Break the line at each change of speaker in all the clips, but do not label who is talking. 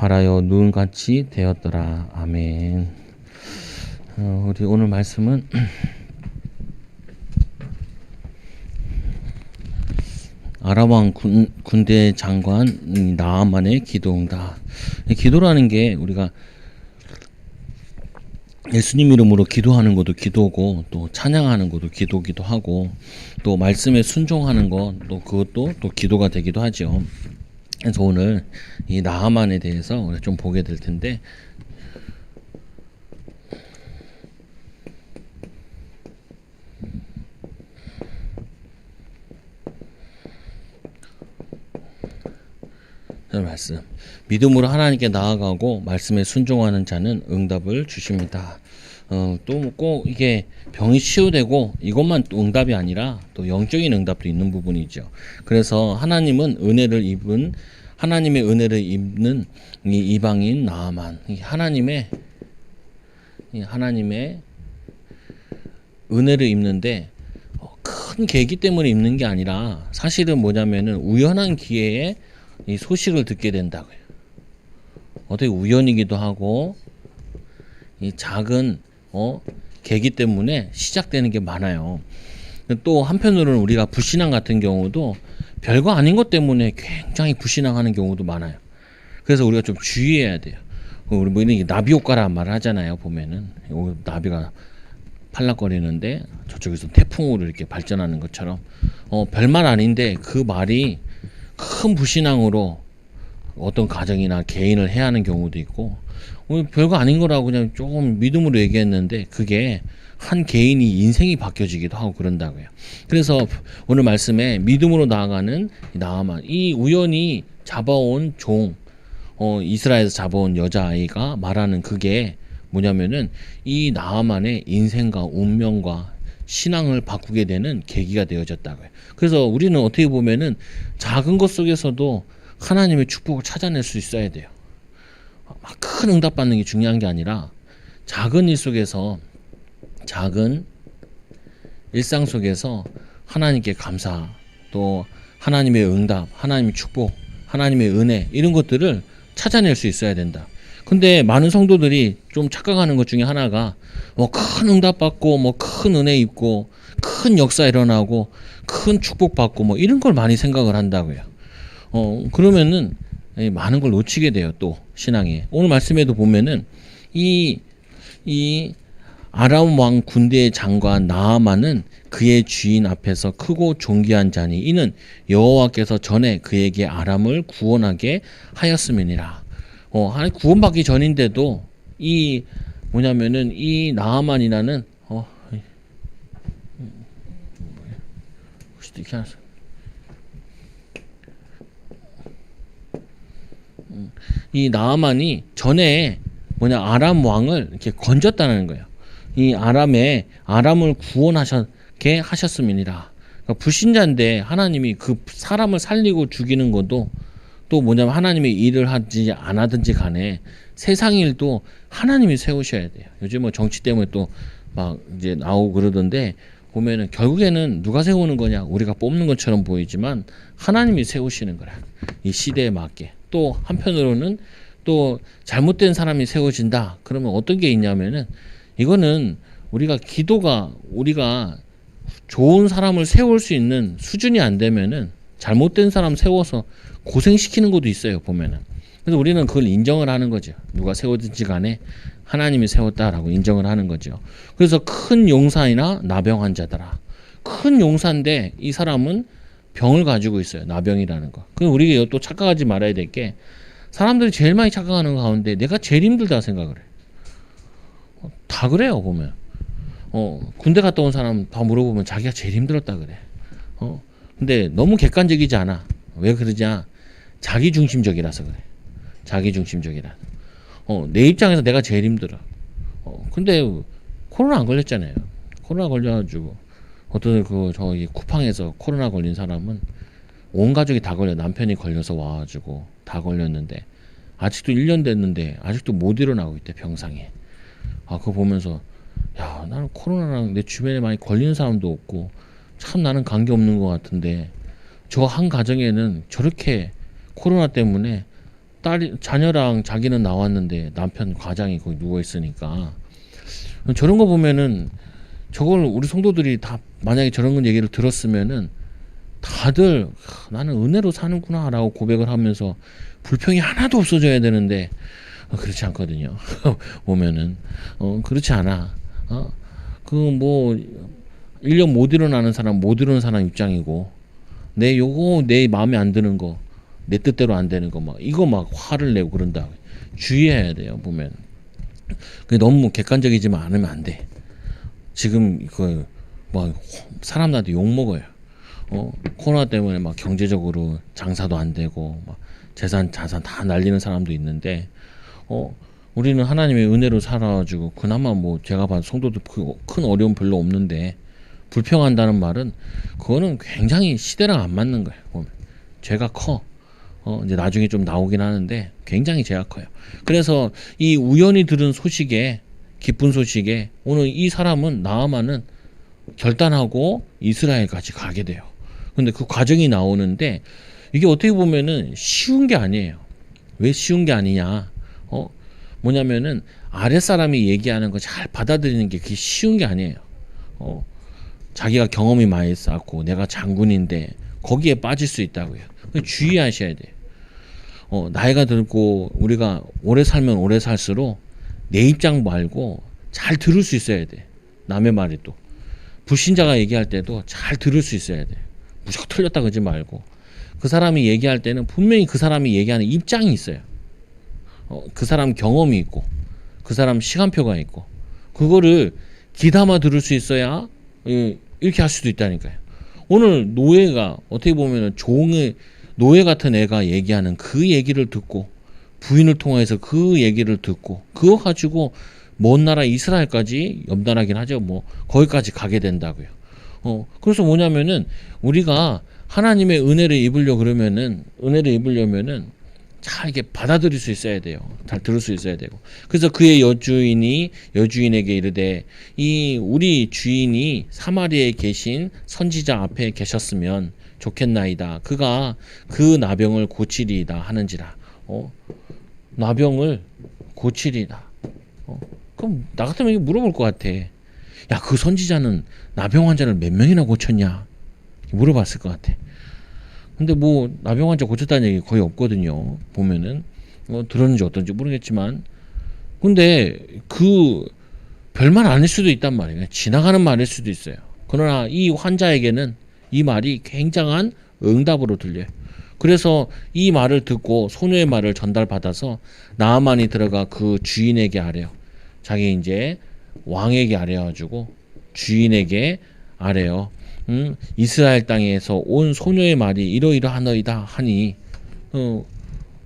바라여 눈같이 되었더라. 아멘. 우리 오늘 말씀은 아람 왕 군대 장관 나아만의 기도응답. 기도라는 게 우리가 예수님 이름으로 기도하는 것도 기도고, 또 찬양하는 것도 기도기도 하고, 또 말씀에 순종하는 것, 또 그것도 또 기도가 되기도 하죠. 그래서 오늘 이 나아만에 대해서 우리가 좀 보게 될 텐데, 말씀. 믿음으로 하나님께 나아가고 말씀에 순종하는 자는 응답을 주십니다. 또 꼭 이게 병이 치유되고 이것만 또 응답이 아니라 또 영적인 응답도 있는 부분이죠. 그래서 하나님의 은혜를 입는 이 이방인 나아만, 하나님의 은혜를 입는데 큰 계기 때문에 입는 게 아니라 사실은 뭐냐면은 우연한 기회에 이 소식을 듣게 된다고요. 어떻게 우연이기도 하고 이 작은 계기 때문에 시작되는 게 많아요. 또 한편으로는 우리가 불신앙 같은 경우도 별거 아닌 것 때문에 굉장히 불신앙하는 경우도 많아요. 그래서 우리가 좀 주의해야 돼요. 우리 뭐 이런 나비 효과라는 말을 하잖아요. 보면은 나비가 팔락거리는데 저쪽에서 태풍으로 이렇게 발전하는 것처럼 별말 아닌데 그 말이 큰 불신앙으로 어떤 가정이나 개인을 해야 하는 경우도 있고, 별거 아닌 거라고 그냥 조금 믿음으로 얘기했는데 그게 한 개인이 인생이 바뀌어지기도 하고 그런다고요. 그래서 오늘 말씀에 믿음으로 나아가는 나아만, 이 우연히 잡아온 종, 이스라엘에서 잡아온 여자아이가 말하는 그게 뭐냐면은 이 나아만의 인생과 운명과 신앙을 바꾸게 되는 계기가 되어졌다고요. 그래서 우리는 어떻게 보면은 작은 것 속에서도 하나님의 축복을 찾아낼 수 있어야 돼요. 막 큰 응답 받는 게 중요한 게 아니라 작은 일 속에서, 작은 일상 속에서 하나님께 감사, 또 하나님의 응답, 하나님의 축복, 하나님의 은혜, 이런 것들을 찾아낼 수 있어야 된다. 근데 많은 성도들이 좀 착각하는 것 중에 하나가 큰 응답 받고 큰 은혜 입고 큰 역사 일어나고 큰 축복 받고 이런 걸 많이 생각을 한다고요. 그러면은 많은 걸 놓치게 돼요. 또 신앙에 오늘 말씀에도 보면은 이 아람 왕 군대의 장관 나아만은 그의 주인 앞에서 크고 존귀한 자니 이는 여호와께서 전에 그에게 아람을 구원하게 하였음이니라. 구원받기 전인데도 이 뭐냐면은 이 나아만이라는 이 나아만이 전에 아람 왕을 이렇게 건졌다는 거예요. 이 아람을 구원하게 하셨음이니라. 그러니까 불신자인데 하나님이 그 사람을 살리고 죽이는 것도 또 뭐냐면 하나님의 일을 하든지 안 하든지 간에 세상 일도 하나님이 세우셔야 돼요. 요즘 정치 때문에 또 막 이제 나오고 그러던데 보면은 결국에는 누가 세우는 거냐, 우리가 뽑는 것처럼 보이지만 하나님이 세우시는 거라. 이 시대에 맞게. 또 한편으로는 또 잘못된 사람이 세워진다. 그러면 어떤 게 있냐면은 이거는 우리가 좋은 사람을 세울 수 있는 수준이 안 되면은 잘못된 사람 세워서 고생시키는 것도 있어요. 보면은. 그래서 우리는 그걸 인정을 하는 거죠. 누가 세우든지 간에 하나님이 세웠다라고 인정을 하는 거죠. 그래서 큰 용사이나 나병 환자더라. 큰 용사인데 이 사람은 병을 가지고 있어요. 나병이라는 거. 그럼 우리가 또 착각하지 말아야 될 게, 사람들이 제일 많이 착각하는 가운데 내가 제일 힘들다 생각을 해. 다 그래요. 보면 군대 갔다 온 사람 다 물어보면 자기가 제일 힘들었다 그래. 근데 너무 객관적이지 않아. 왜 그러냐? 자기중심적이라서 그래. 자기중심적이라. 내 입장에서 내가 제일 힘들어. 근데 코로나 안 걸렸잖아요. 코로나 걸려가지고 어떤 저기 쿠팡에서 코로나 걸린 사람은 온 가족이 다 걸려. 남편이 걸려서 와가지고 다 걸렸는데 아직도 1년 됐는데 아직도 못 일어나고 있대, 병상에. 그거 보면서 야, 나는 코로나랑 내 주변에 많이 걸리는 사람도 없고 참 나는 관계 없는 것 같은데 저 한 가정에는 저렇게 코로나 때문에 자녀랑 자기는 나왔는데 남편 과장이 거기 누워 있으니까 저런 거 보면은 저걸 우리 성도들이 다 만약에 저런 얘기를 들었으면은 다들 나는 은혜로 사는구나라고 고백을 하면서 불평이 하나도 없어져야 되는데 그렇지 않거든요. 보면은 그렇지 않아. 그 뭐 1년 못 일어나는 사람 못 일어나는 사람 입장이고 내 마음에 안 드는 거 내 뜻대로 안 되는 거 막 이거 막 화를 내고 그런다. 주의해야 돼요. 보면 너무 객관적이지만 않으면 안 돼. 지금 그 뭐 사람들한테 욕 먹어요. 코로나 때문에 막 경제적으로 장사도 안 되고 막 재산 자산 다 날리는 사람도 있는데 우리는 하나님의 은혜로 살아가지고 그나마 뭐 제가 봐도 성도들 큰 어려움 별로 없는데 불평한다는 말은 그거는 굉장히 시대랑 안 맞는 거예요. 보면 죄가 커. 이제 나중에 좀 나오긴 하는데 굉장히 죄가 커요. 그래서 이 우연히 들은 소식에 기쁜 소식에 오늘 이 사람은 나아만은 결단하고 이스라엘까지 가게 돼요. 근데 그 과정이 나오는데 이게 어떻게 보면은 쉬운 게 아니에요. 왜 쉬운 게 아니냐? 뭐냐면은 아랫사람이 얘기하는 거 잘 받아들이는 게 그게 쉬운 게 아니에요. 자기가 경험이 많이 쌓고 내가 장군인데 거기에 빠질 수 있다고요. 주의하셔야 돼요. 나이가 들고 우리가 오래 살면 오래 살수록 내 입장 말고 잘 들을 수 있어야 돼. 남의 말이 또 불신자가 얘기할 때도 잘 들을 수 있어야 돼. 무조건 틀렸다 그러지 말고 그 사람이 얘기할 때는 분명히 그 사람이 얘기하는 입장이 있어요. 그 사람 경험이 있고 그 사람 시간표가 있고 그거를 귀담아 들을 수 있어야 이렇게 할 수도 있다니까요. 오늘 노예가 어떻게 보면 종의 노예 같은 애가 얘기하는 그 얘기를 듣고 부인을 통해서 그 얘기를 듣고 그거 가지고 먼 나라 이스라엘까지 염단하긴 하죠. 뭐 거기까지 가게 된다고요. 그래서 뭐냐면은 우리가 하나님의 은혜를 입으려면은 잘 이렇게 받아들일 수 있어야 돼요. 잘 들을 수 있어야 되고. 그래서 그의 여주인에게 이르되 이 우리 주인이 사마리아에 계신 선지자 앞에 계셨으면 좋겠나이다. 그가 그 나병을 고치리이다 하는지라. 나병을 고치리이다. 그럼 나 같으면 이거 물어볼 것 같아. 야, 그 선지자는 나병 환자를 몇 명이나 고쳤냐? 물어봤을 것 같아. 근데 뭐 나병 환자 고쳤다는 얘기 거의 없거든요. 보면은 들었는지 어떤지 모르겠지만 근데 그 별말 아닐 수도 있단 말이에요. 지나가는 말일 수도 있어요. 그러나 이 환자에게는 이 말이 굉장한 응답으로 들려요. 그래서 이 말을 듣고 소녀의 말을 전달받아서 나아만이 들어가 그 주인에게 아래요. 자기 이제 왕에게 아래가지고 주인에게 아래요. 이스라엘 땅에서 온 소녀의 말이 이러이러하너이다 하니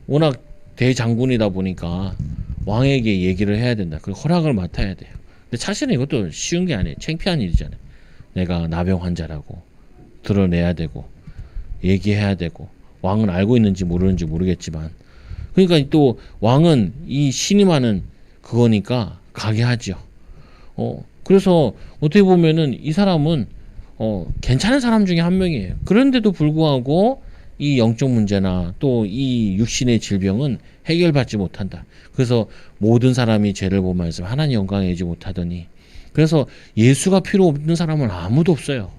워낙 대장군이다 보니까 왕에게 얘기를 해야 된다. 그 허락을 맡아야 돼요. 근데 사실은 이것도 쉬운 게 아니에요. 창피한 일이잖아요. 내가 나병 환자라고 드러내야 되고 얘기해야 되고 왕은 알고 있는지 모르는지 모르겠지만 그러니까 또 왕은 이 신임하는 그거니까 가게 하죠. 그래서 어떻게 보면은 이 사람은 괜찮은 사람 중에 한 명이에요. 그런데도 불구하고 이 영적 문제나 또 이 육신의 질병은 해결받지 못한다. 그래서 모든 사람이 죄를 범하여서 하나님 영광에 이르지 못하더니 그래서 예수가 필요 없는 사람은 아무도 없어요.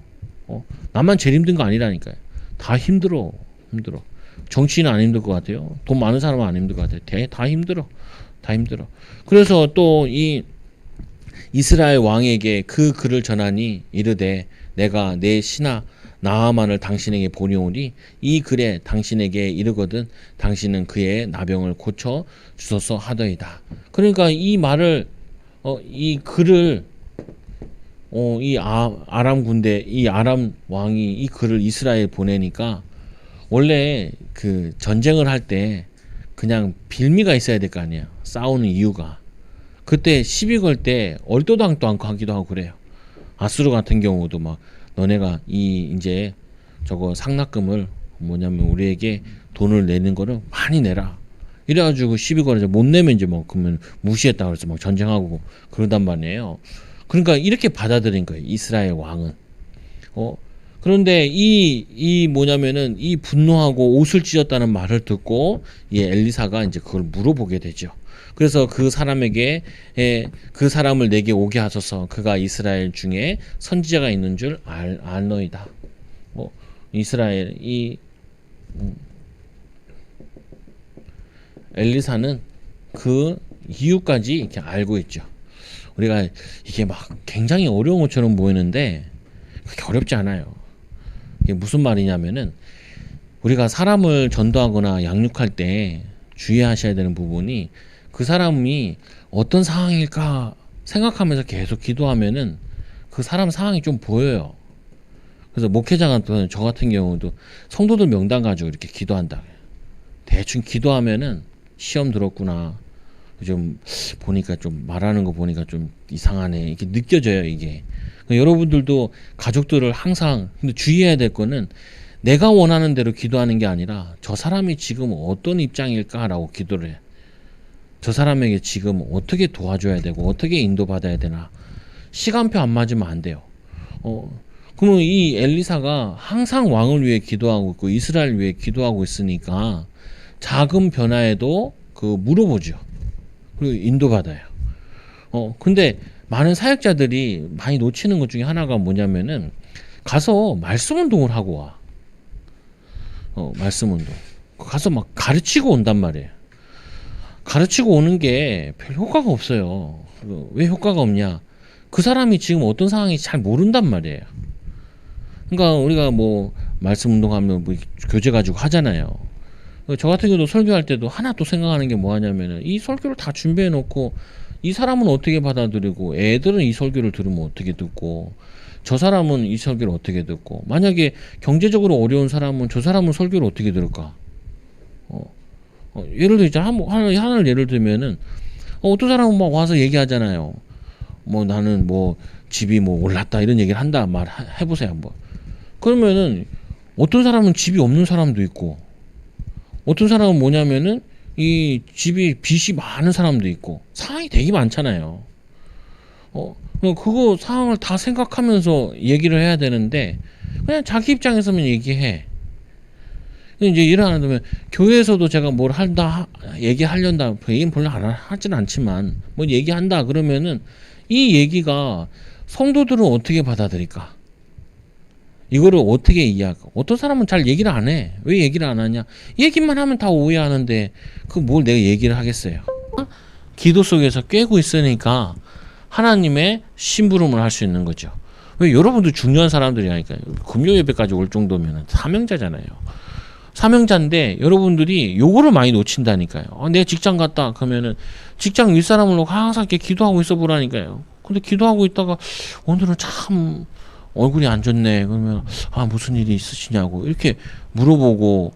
나만 제일 힘든 거 아니라니까요. 다 힘들어. 정치인은 안 힘들 것 같아요. 돈 많은 사람은 안 힘들 것 같아요. 다 힘들어. 그래서 또 이 이스라엘 왕에게 그 글을 전하니 이르되 내가 내 신하 나아만을 당신에게 보내오니 이 글에 당신에게 이르거든 당신은 그의 나병을 고쳐 주소서 하더이다. 그러니까 이 말을 이 글을 이 아람 군대 이 아람 왕이 이 글을 이스라엘 보내니까 원래 그 전쟁을 할 때 그냥 빌미가 있어야 될 거 아니야. 싸우는 이유가. 그때 시비 걸 때 얼토당토 않고 하기도 하고 그래요. 아수르 같은 경우도 막 너네가 이제 저거 상납금을 뭐냐면 우리에게 돈을 내는 거를 많이 내라. 이래가지고 시비 걸어서 못 내면 이제 뭐 그러면 무시했다 그래서 막 전쟁하고 그러단 말이에요. 그러니까 이렇게 받아들인 거예요. 이스라엘 왕은. 그런데 이 뭐냐면은 이 분노하고 옷을 찢었다는 말을 듣고 이 엘리사가 이제 그걸 물어보게 되죠. 그래서 그 사람에게 그 사람을 내게 오게 하소서. 그가 이스라엘 중에 선지자가 있는 줄 알노이다. 뭐 이스라엘 이 엘리사는 그 이유까지 이렇게 알고 있죠. 우리가 이게 막 굉장히 어려운 것처럼 보이는데 그렇게 어렵지 않아요. 이게 무슨 말이냐면은 우리가 사람을 전도하거나 양육할 때 주의하셔야 되는 부분이 그 사람이 어떤 상황일까 생각하면서 계속 기도하면은 그 사람 상황이 좀 보여요. 그래서 목회자가 저 같은 경우도 성도들 명단 가지고 이렇게 기도한다. 대충 기도하면은 시험 들었구나. 좀 보니까 좀 말하는 거 보니까 좀 이상하네. 이렇게 느껴져요, 이게. 그러니까 여러분들도 가족들을 항상 근데 주의해야 될 거는 내가 원하는 대로 기도하는 게 아니라 저 사람이 지금 어떤 입장일까라고 기도를 해. 저 사람에게 지금 어떻게 도와줘야 되고 어떻게 인도받아야 되나. 시간표 안 맞으면 안 돼요. 그러면 이 엘리사가 항상 왕을 위해 기도하고 있고 이스라엘 위해 기도하고 있으니까 작은 변화에도 그 물어보죠. 그리고 인도받아요. 근데 많은 사역자들이 많이 놓치는 것 중에 하나가 뭐냐면은 가서 말씀 운동을 하고 와. 말씀 운동. 가서 막 가르치고 온단 말이에요. 가르치고 오는 게 별 효과가 없어요. 왜 효과가 없냐? 그 사람이 지금 어떤 상황인지 잘 모른단 말이에요. 그러니까 우리가 뭐 말씀 운동하면 뭐 교재 가지고 하잖아요. 저 같은 경우도 설교할 때도 하나 또 생각하는 게 뭐하냐면은 이 설교를 다 준비해 놓고 이 사람은 어떻게 받아들이고 애들은 이 설교를 들으면 어떻게 듣고 저 사람은 이 설교를 어떻게 듣고 만약에 경제적으로 어려운 사람은 저 사람은 설교를 어떻게 들을까? 예를 들자 하나를 예를 들면은 어떤 사람은 막 와서 얘기하잖아요. 뭐 나는 뭐 집이 뭐 올랐다 이런 얘기를 한다 말 해보세요 한번. 그러면은 어떤 사람은 집이 없는 사람도 있고 어떤 사람은 뭐냐면은 이 집이 빚이 많은 사람도 있고 상황이 되게 많잖아요. 그거 상황을 다 생각하면서 얘기를 해야 되는데 그냥 자기 입장에서만 얘기해. 이제 일어나면 교회에서도 제가 뭘 한다 얘기하려다 얘기는 별로 하진 않지만 뭐 얘기한다 그러면은 이 얘기가 성도들은 어떻게 받아들일까? 이거를 어떻게 이해할까? 어떤 사람은 잘 얘기를 안 해. 왜 얘기를 안 하냐? 얘기만 하면 다 오해하는데 그 뭘 내가 얘기를 하겠어요? 기도 속에서 꿰고 있으니까 하나님의 심부름을 할 수 있는 거죠. 왜 여러분도 중요한 사람들이라니까요. 금요 예배까지 올 정도면 사명자잖아요. 사명자인데 여러분들이 요거를 많이 놓친다니까요. 내가 직장 갔다 그러면은 직장 윗사람을 놓고 항상 이렇게 기도하고 있어 보라니까요. 근데 기도하고 있다가 오늘은 참 얼굴이 안 좋네. 그러면 무슨 일이 있으시냐고 이렇게 물어보고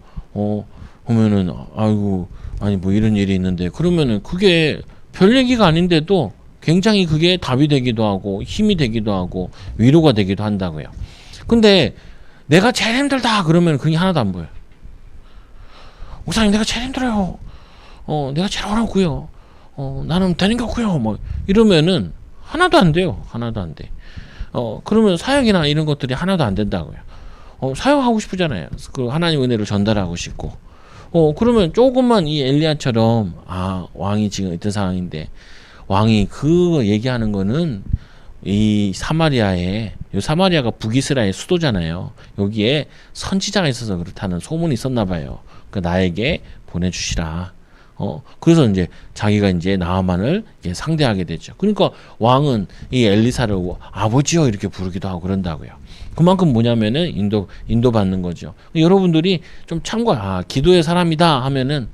보면은 아이고 아니 뭐 이런 일이 있는데 그러면은 그게 별 얘기가 아닌데도 굉장히 그게 답이 되기도 하고 힘이 되기도 하고 위로가 되기도 한다고요. 근데 내가 제일 힘들다 그러면 그게 하나도 안 보여요. 목사님 내가 제일 힘들어요. 내가 제일 어렵고요. 나는 되는 게 없고요. 뭐 이러면은 하나도 안 돼요. 하나도 안 돼. 그러면 사역이나 이런 것들이 하나도 안 된다고요. 사역하고 싶잖아요. 그 하나님 은혜를 전달하고 싶고. 그러면 조금만 이 엘리야처럼 왕이 지금 어떤 상황인데 왕이 그 얘기하는 거는 이 사마리아가 북이스라엘 수도잖아요. 여기에 선지자가 있어서 그렇다는 소문이 있었나 봐요. 그 나에게 보내주시라. 그래서 이제 자기가 이제 나아만을 상대하게 되죠. 그러니까 왕은 이 엘리사를 아버지요 이렇게 부르기도 하고 그런다고요. 그만큼 뭐냐면은 인도 받는 거죠. 여러분들이 좀 기도의 사람이다 하면은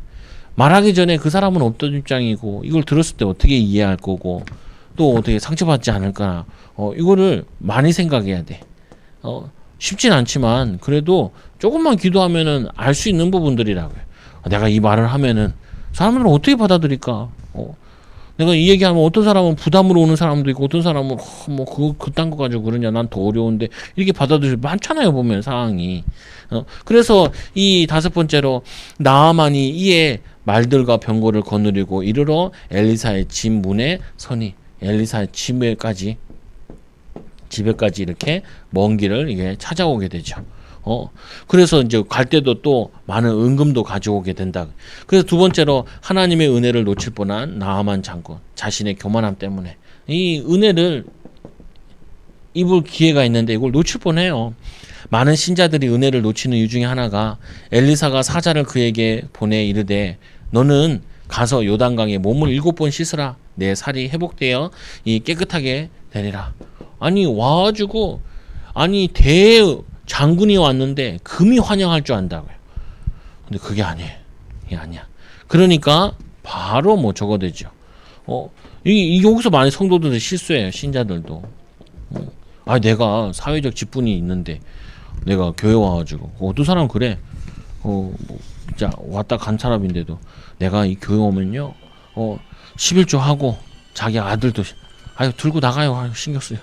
말하기 전에 그 사람은 어떤 입장이고 이걸 들었을 때 어떻게 이해할 거고 또 어떻게 상처받지 않을까 이거를 많이 생각해야 돼. 쉽진 않지만 그래도 조금만 기도하면은 알 수 있는 부분들이라고요. 내가 이 말을 하면은 사람들은 어떻게 받아들일까? 내가 이 얘기하면 어떤 사람은 부담으로 오는 사람도 있고 어떤 사람은 뭐 그딴 거 가지고 그러냐 난 더 어려운데 이렇게 받아들일 많잖아요 보면 상황이. 그래서 이 5번째로 나아만이 이에 말들과 병거를 거느리고 이르러 엘리사의 집 문에 서니 엘리사의 집에까지 집에까지 이렇게 먼 길을 이게 찾아오게 되죠. 그래서 이제 갈 때도 또 많은 은금도 가져오게 된다. 그래서 두 번째로 하나님의 은혜를 놓칠 뻔한 나아만 장군, 자신의 교만함 때문에 이 은혜를 입을 기회가 있는데 이걸 놓칠 뻔해요. 많은 신자들이 은혜를 놓치는 이유 중에 하나가 엘리사가 사자를 그에게 보내 이르되 너는 가서 요단강에 몸을 7번 씻으라. 내 살이 회복되어 이 깨끗하게 되리라. 아니 와가지고 아니 장군이 왔는데 금이 환영할 줄 안다고요. 근데 그게 아니에요. 이게 아니야. 그러니까 바로 뭐 저거 되죠. 이 여기서 많이 성도들이 실수해요. 신자들도. 내가 사회적 직분이 있는데 내가 교회 와가지고 어떤 사람 그래. 뭐 진짜 왔다 간 사람인데도 내가 이 교회 오면요 11조 하고 자기 아들도 들고 나가요. 신경 쓰여.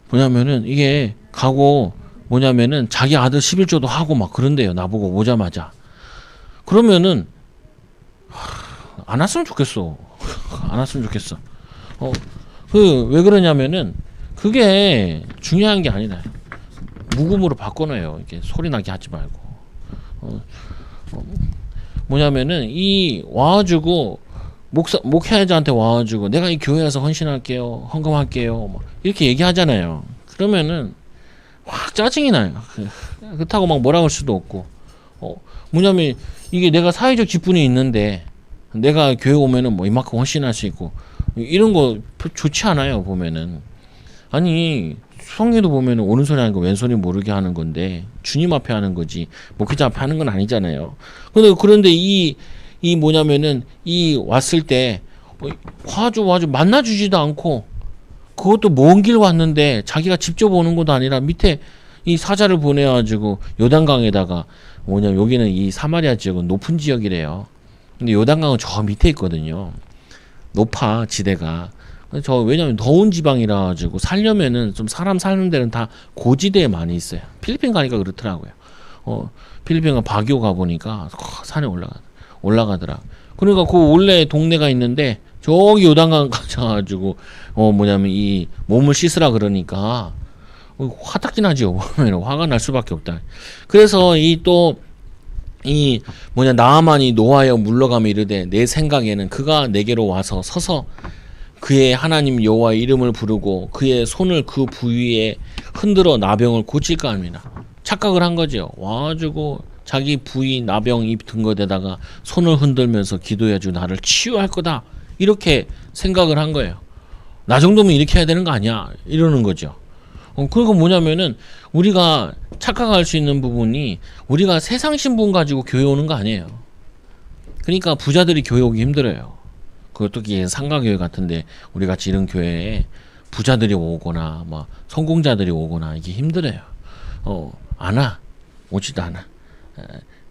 뭐냐면은 이게 가고 뭐냐면은 자기 아들 11조도 하고 막 그런대요. 나보고 오자마자. 그러면은 안 왔으면 좋겠어. 안 왔으면 좋겠어. 왜 그러냐면은 그게 중요한 게 아니다. 묵음으로 바꿔놔요. 이렇게 소리 나게 하지 말고. 뭐냐면은 이 와가지고 목회자한테 와가지고 내가 이 교회에서 헌신할게요, 헌금할게요, 막 이렇게 얘기하잖아요. 그러면은 확 짜증이 나요. 그렇다고 막 뭐라 할 수도 없고. 뭐냐면 이게 내가 사회적 직분이 있는데 내가 교회 오면은 뭐 이만큼 헌신할 수 있고 이런 거 좋지 않아요. 보면은 아니 성경도 보면은 오른손이 아니고 왼손이 모르게 하는 건데 주님 앞에 하는 거지 목회자 앞에 하는 건 아니잖아요. 그런데 이 뭐냐면은 이 왔을 때 아주 만나주지도 않고 그것도 먼 길 왔는데 자기가 직접 오는 것도 아니라 밑에 이 사자를 보내가지고 요단강에다가 여기는 이 사마리아 지역은 높은 지역이래요. 근데 요단강은 저 밑에 있거든요. 높아 지대가. 왜냐면 더운 지방이라 가지고 살려면은 좀 사람 사는 데는 다 고지대에 많이 있어요. 필리핀 가니까 그렇더라고요. 필리핀 바교 가 보니까 산에 올라가더라. 그러니까 그 원래 동네가 있는데 저기 요단강 가가지고 이 몸을 씻으라 그러니까 화딱지 나죠. 보면 화가 날 수밖에 없다. 그래서 나아만이 노하여 물러가며 이르되 내 생각에는 그가 내게로 와서 서서 그의 하나님 여호와의 이름을 부르고 그의 손을 그 부위에 흔들어 나병을 고칠까 합니다. 착각을 한 거죠. 와가지고 자기 부위 나병 입든 것에다가 손을 흔들면서 기도해가지고 나를 치유할 거다 이렇게 생각을 한 거예요. 나 정도면 이렇게 해야 되는 거 아니야 이러는 거죠. 그리고 뭐냐면은 우리가 착각할 수 있는 부분이 우리가 세상 신분 가지고 교회 오는 거 아니에요. 그러니까 부자들이 교회 오기 힘들어요. 그것도 상가교회 같은데 우리 같이 이런 교회에 부자들이 오거나 막 성공자들이 오거나 이게 힘들어요. 안 와. 오지도 않아.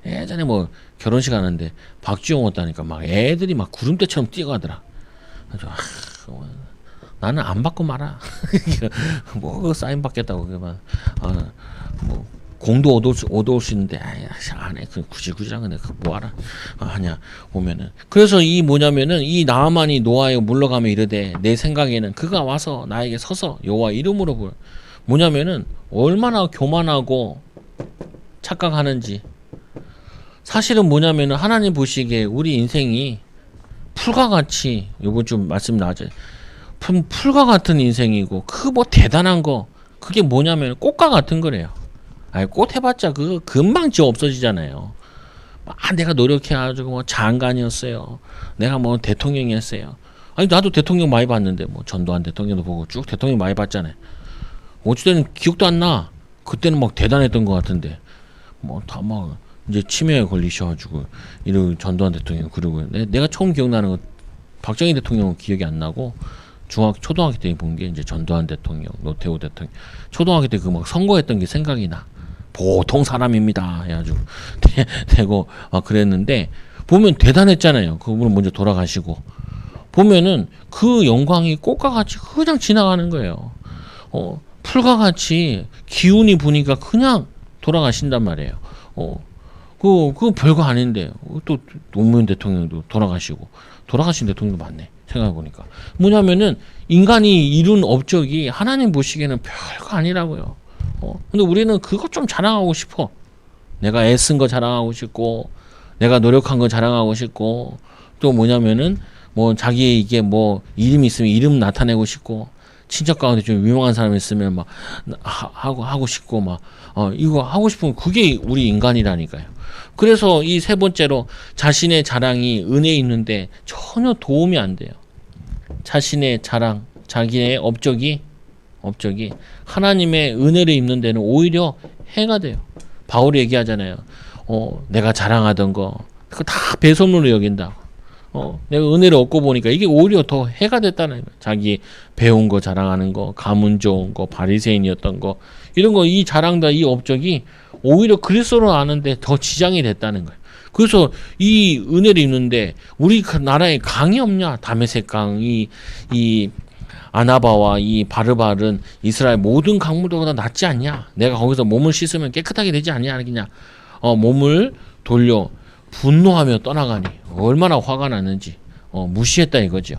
예전에 뭐 결혼식 하는데 박주영 왔다니까 막 애들이 막 구름대처럼 뛰어가더라. 그래서 나는 안 받고 말아. 뭐 사인 받겠다고 그만. 뭐 공도 얻어올 수 있는데 안 해. 굳이 하는데 뭐하라. 하냐 보면은. 그래서 이 뭐냐면은 이 나아만이 노하여 물러가며 이르되 내 생각에는 그가 와서 나에게 서서 여호와 이름으로 뭐냐면은 얼마나 교만하고 착각하는지. 사실은 뭐냐면은 하나님 보시기에 우리 인생이 풀과 같이 요번 좀 말씀 나왔죠. 풀과 같은 인생이고 뭐 대단한 거 그게 뭐냐면 꽃과 같은 거래요. 꽃 해봤자 그거 금방 없어지잖아요. 내가 노력해가지고 뭐 장관이었어요. 내가 뭐 대통령이었어요. 나도 대통령 많이 봤는데 뭐 전두환 대통령도 보고 쭉 대통령 많이 봤잖아요. 어찌되는 기억도 안 나. 그때는 막 대단했던 것 같은데 뭐 다 막 이제 치매에 걸리셔가지고 이런 전두환 대통령 그러고 내가 처음 기억나는 건 박정희 대통령은 기억이 안 나고 초등학교 때 본 게 이제 전두환 대통령, 노태우 대통령 초등학교 때 그 막 선거했던 게 생각이 나. 보통 사람입니다 해가지고 되고 그랬는데 보면 대단했잖아요. 그분은 먼저 돌아가시고 보면은 그 영광이 꽃과 같이 그냥 지나가는 거예요. 풀과 같이 기운이 부니까 그냥 돌아가신단 말이에요. 그거 별거 아닌데 또 노무현 대통령도 돌아가신 대통령도 많네. 생각해보니까 뭐냐면은 인간이 이룬 업적이 하나님 보시기에는 별거 아니라고요. 근데 우리는 그거 좀 자랑하고 싶어. 내가 애쓴 거 자랑하고 싶고, 내가 노력한 거 자랑하고 싶고, 또 뭐냐면은 뭐 자기 이게 뭐 이름 있으면 이름 나타내고 싶고, 친척 가운데 좀 유명한 사람 있으면 막 하고 싶고 막 이거 하고 싶으면 그게 우리 인간이라니까요. 그래서 이 세 번째로 자신의 자랑이 은혜 있는데 전혀 도움이 안 돼요. 자신의 자랑, 자기의 업적이 하나님의 은혜를 입는 데는 오히려 해가 돼요. 바울이 얘기하잖아요. 내가 자랑하던 거 그거 다 배설물로 여긴다. 내가 은혜를 얻고 보니까 이게 오히려 더 해가 됐다는 거예요. 자기 배운 거 자랑하는 거, 가문 좋은 거, 바리새인이었던 거 이런 거 이 자랑다 이 업적이 오히려 그리스도로 아는데 더 지장이 됐다는 거예요. 그래서 이 은혜를 입는데 우리 나라에 강이 없냐? 다메섹 강, 이 아나바와 이 바르바른 이스라엘 모든 강물보다 낫지 않냐? 내가 거기서 몸을 씻으면 깨끗하게 되지 않냐? 몸을 돌려 분노하며 떠나가니 얼마나 화가 났는지 무시했다 이거죠.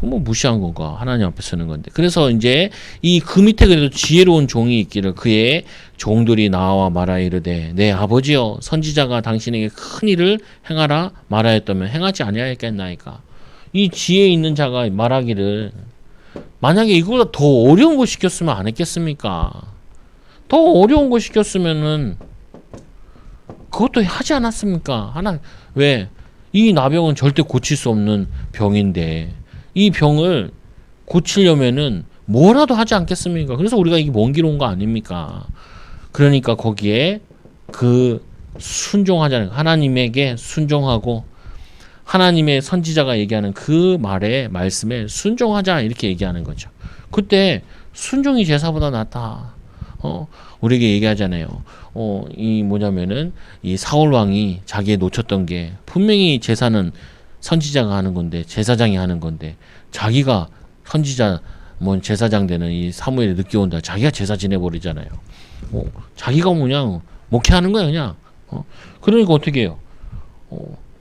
뭐 무시한 건가? 하나님 앞에 서는 건데. 그래서 이제 이 그 밑에 그래도 지혜로운 종이 있기를 그의 종들이 나와 말하 이르되 내 아버지여 선지자가 당신에게 큰 일을 행하라 말하였다면 행하지 아니하였겠나이까. 이 지혜 있는 자가 말하기를 만약에 이거보다 더 어려운 거 시켰으면 안 했겠습니까? 더 어려운 거 시켰으면은 그것도 하지 않았습니까? 왜? 이 나병은 절대 고칠 수 없는 병인데 이 병을 고치려면은 뭐라도 하지 않겠습니까? 그래서 우리가 이게 먼 길 온 거 아닙니까? 그러니까 거기에 그 순종하자는 하나님에게 순종하고 하나님의 선지자가 얘기하는 그 말씀에 순종하자 이렇게 얘기하는 거죠. 그때 순종이 제사보다 낫다. 우리에게 얘기하잖아요. 이 뭐냐면은 이 사울 왕이 자기의 놓쳤던 게 분명히 제사는 선지자가 하는 건데 제사장이 하는 건데 자기가 선지자 뭐 제사장 되는 이 사무엘이 늦게 온다. 자기가 제사 지내버리잖아요. 자기가 그냥 목회하는 거야 그냥. 그러니까 어떻게 해요?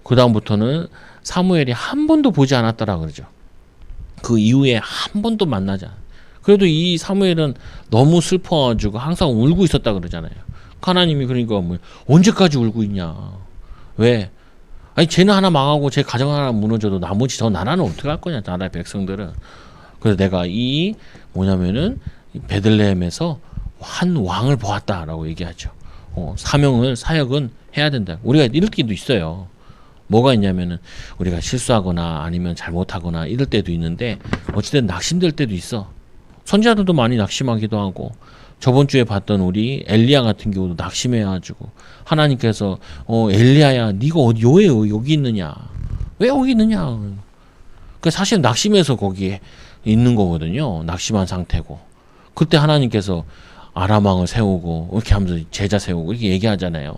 그 다음부터는 사무엘이 한 번도 보지 않았다라 그러죠. 그 이후에 한 번도 만나지 않아. 그래도 이 사무엘은 너무 슬퍼가지고 항상 울고 있었다 그러잖아요. 하나님이 그러니까 뭐 언제까지 울고 있냐? 왜? 아니 쟤는 하나 망하고 쟤 가정 하나 무너져도 나머지 저 나라는 어떻게 할 거냐? 나라의 백성들은. 그래서 내가 이 뭐냐면은 베들레헴에서 한 왕을 보았다라고 얘기하죠. 사역은 해야 된다. 우리가 이럴 때도 있어요. 뭐가 있냐면은 우리가 실수하거나 아니면 잘못하거나 이럴 때도 있는데 어쨌든 낙심될 때도 있어. 선지자들도 많이 낙심하기도 하고 저번 주에 봤던 우리 엘리야 같은 경우도 낙심해가지고 하나님께서 엘리야야 네가 왜 여기 있느냐? 왜 여기 있느냐? 그 사실 낙심해서 거기에 있는 거거든요. 낙심한 상태고 그때 하나님께서 아람 왕을 세우고 이렇게 하면서 제자 세우고 이렇게 얘기하잖아요.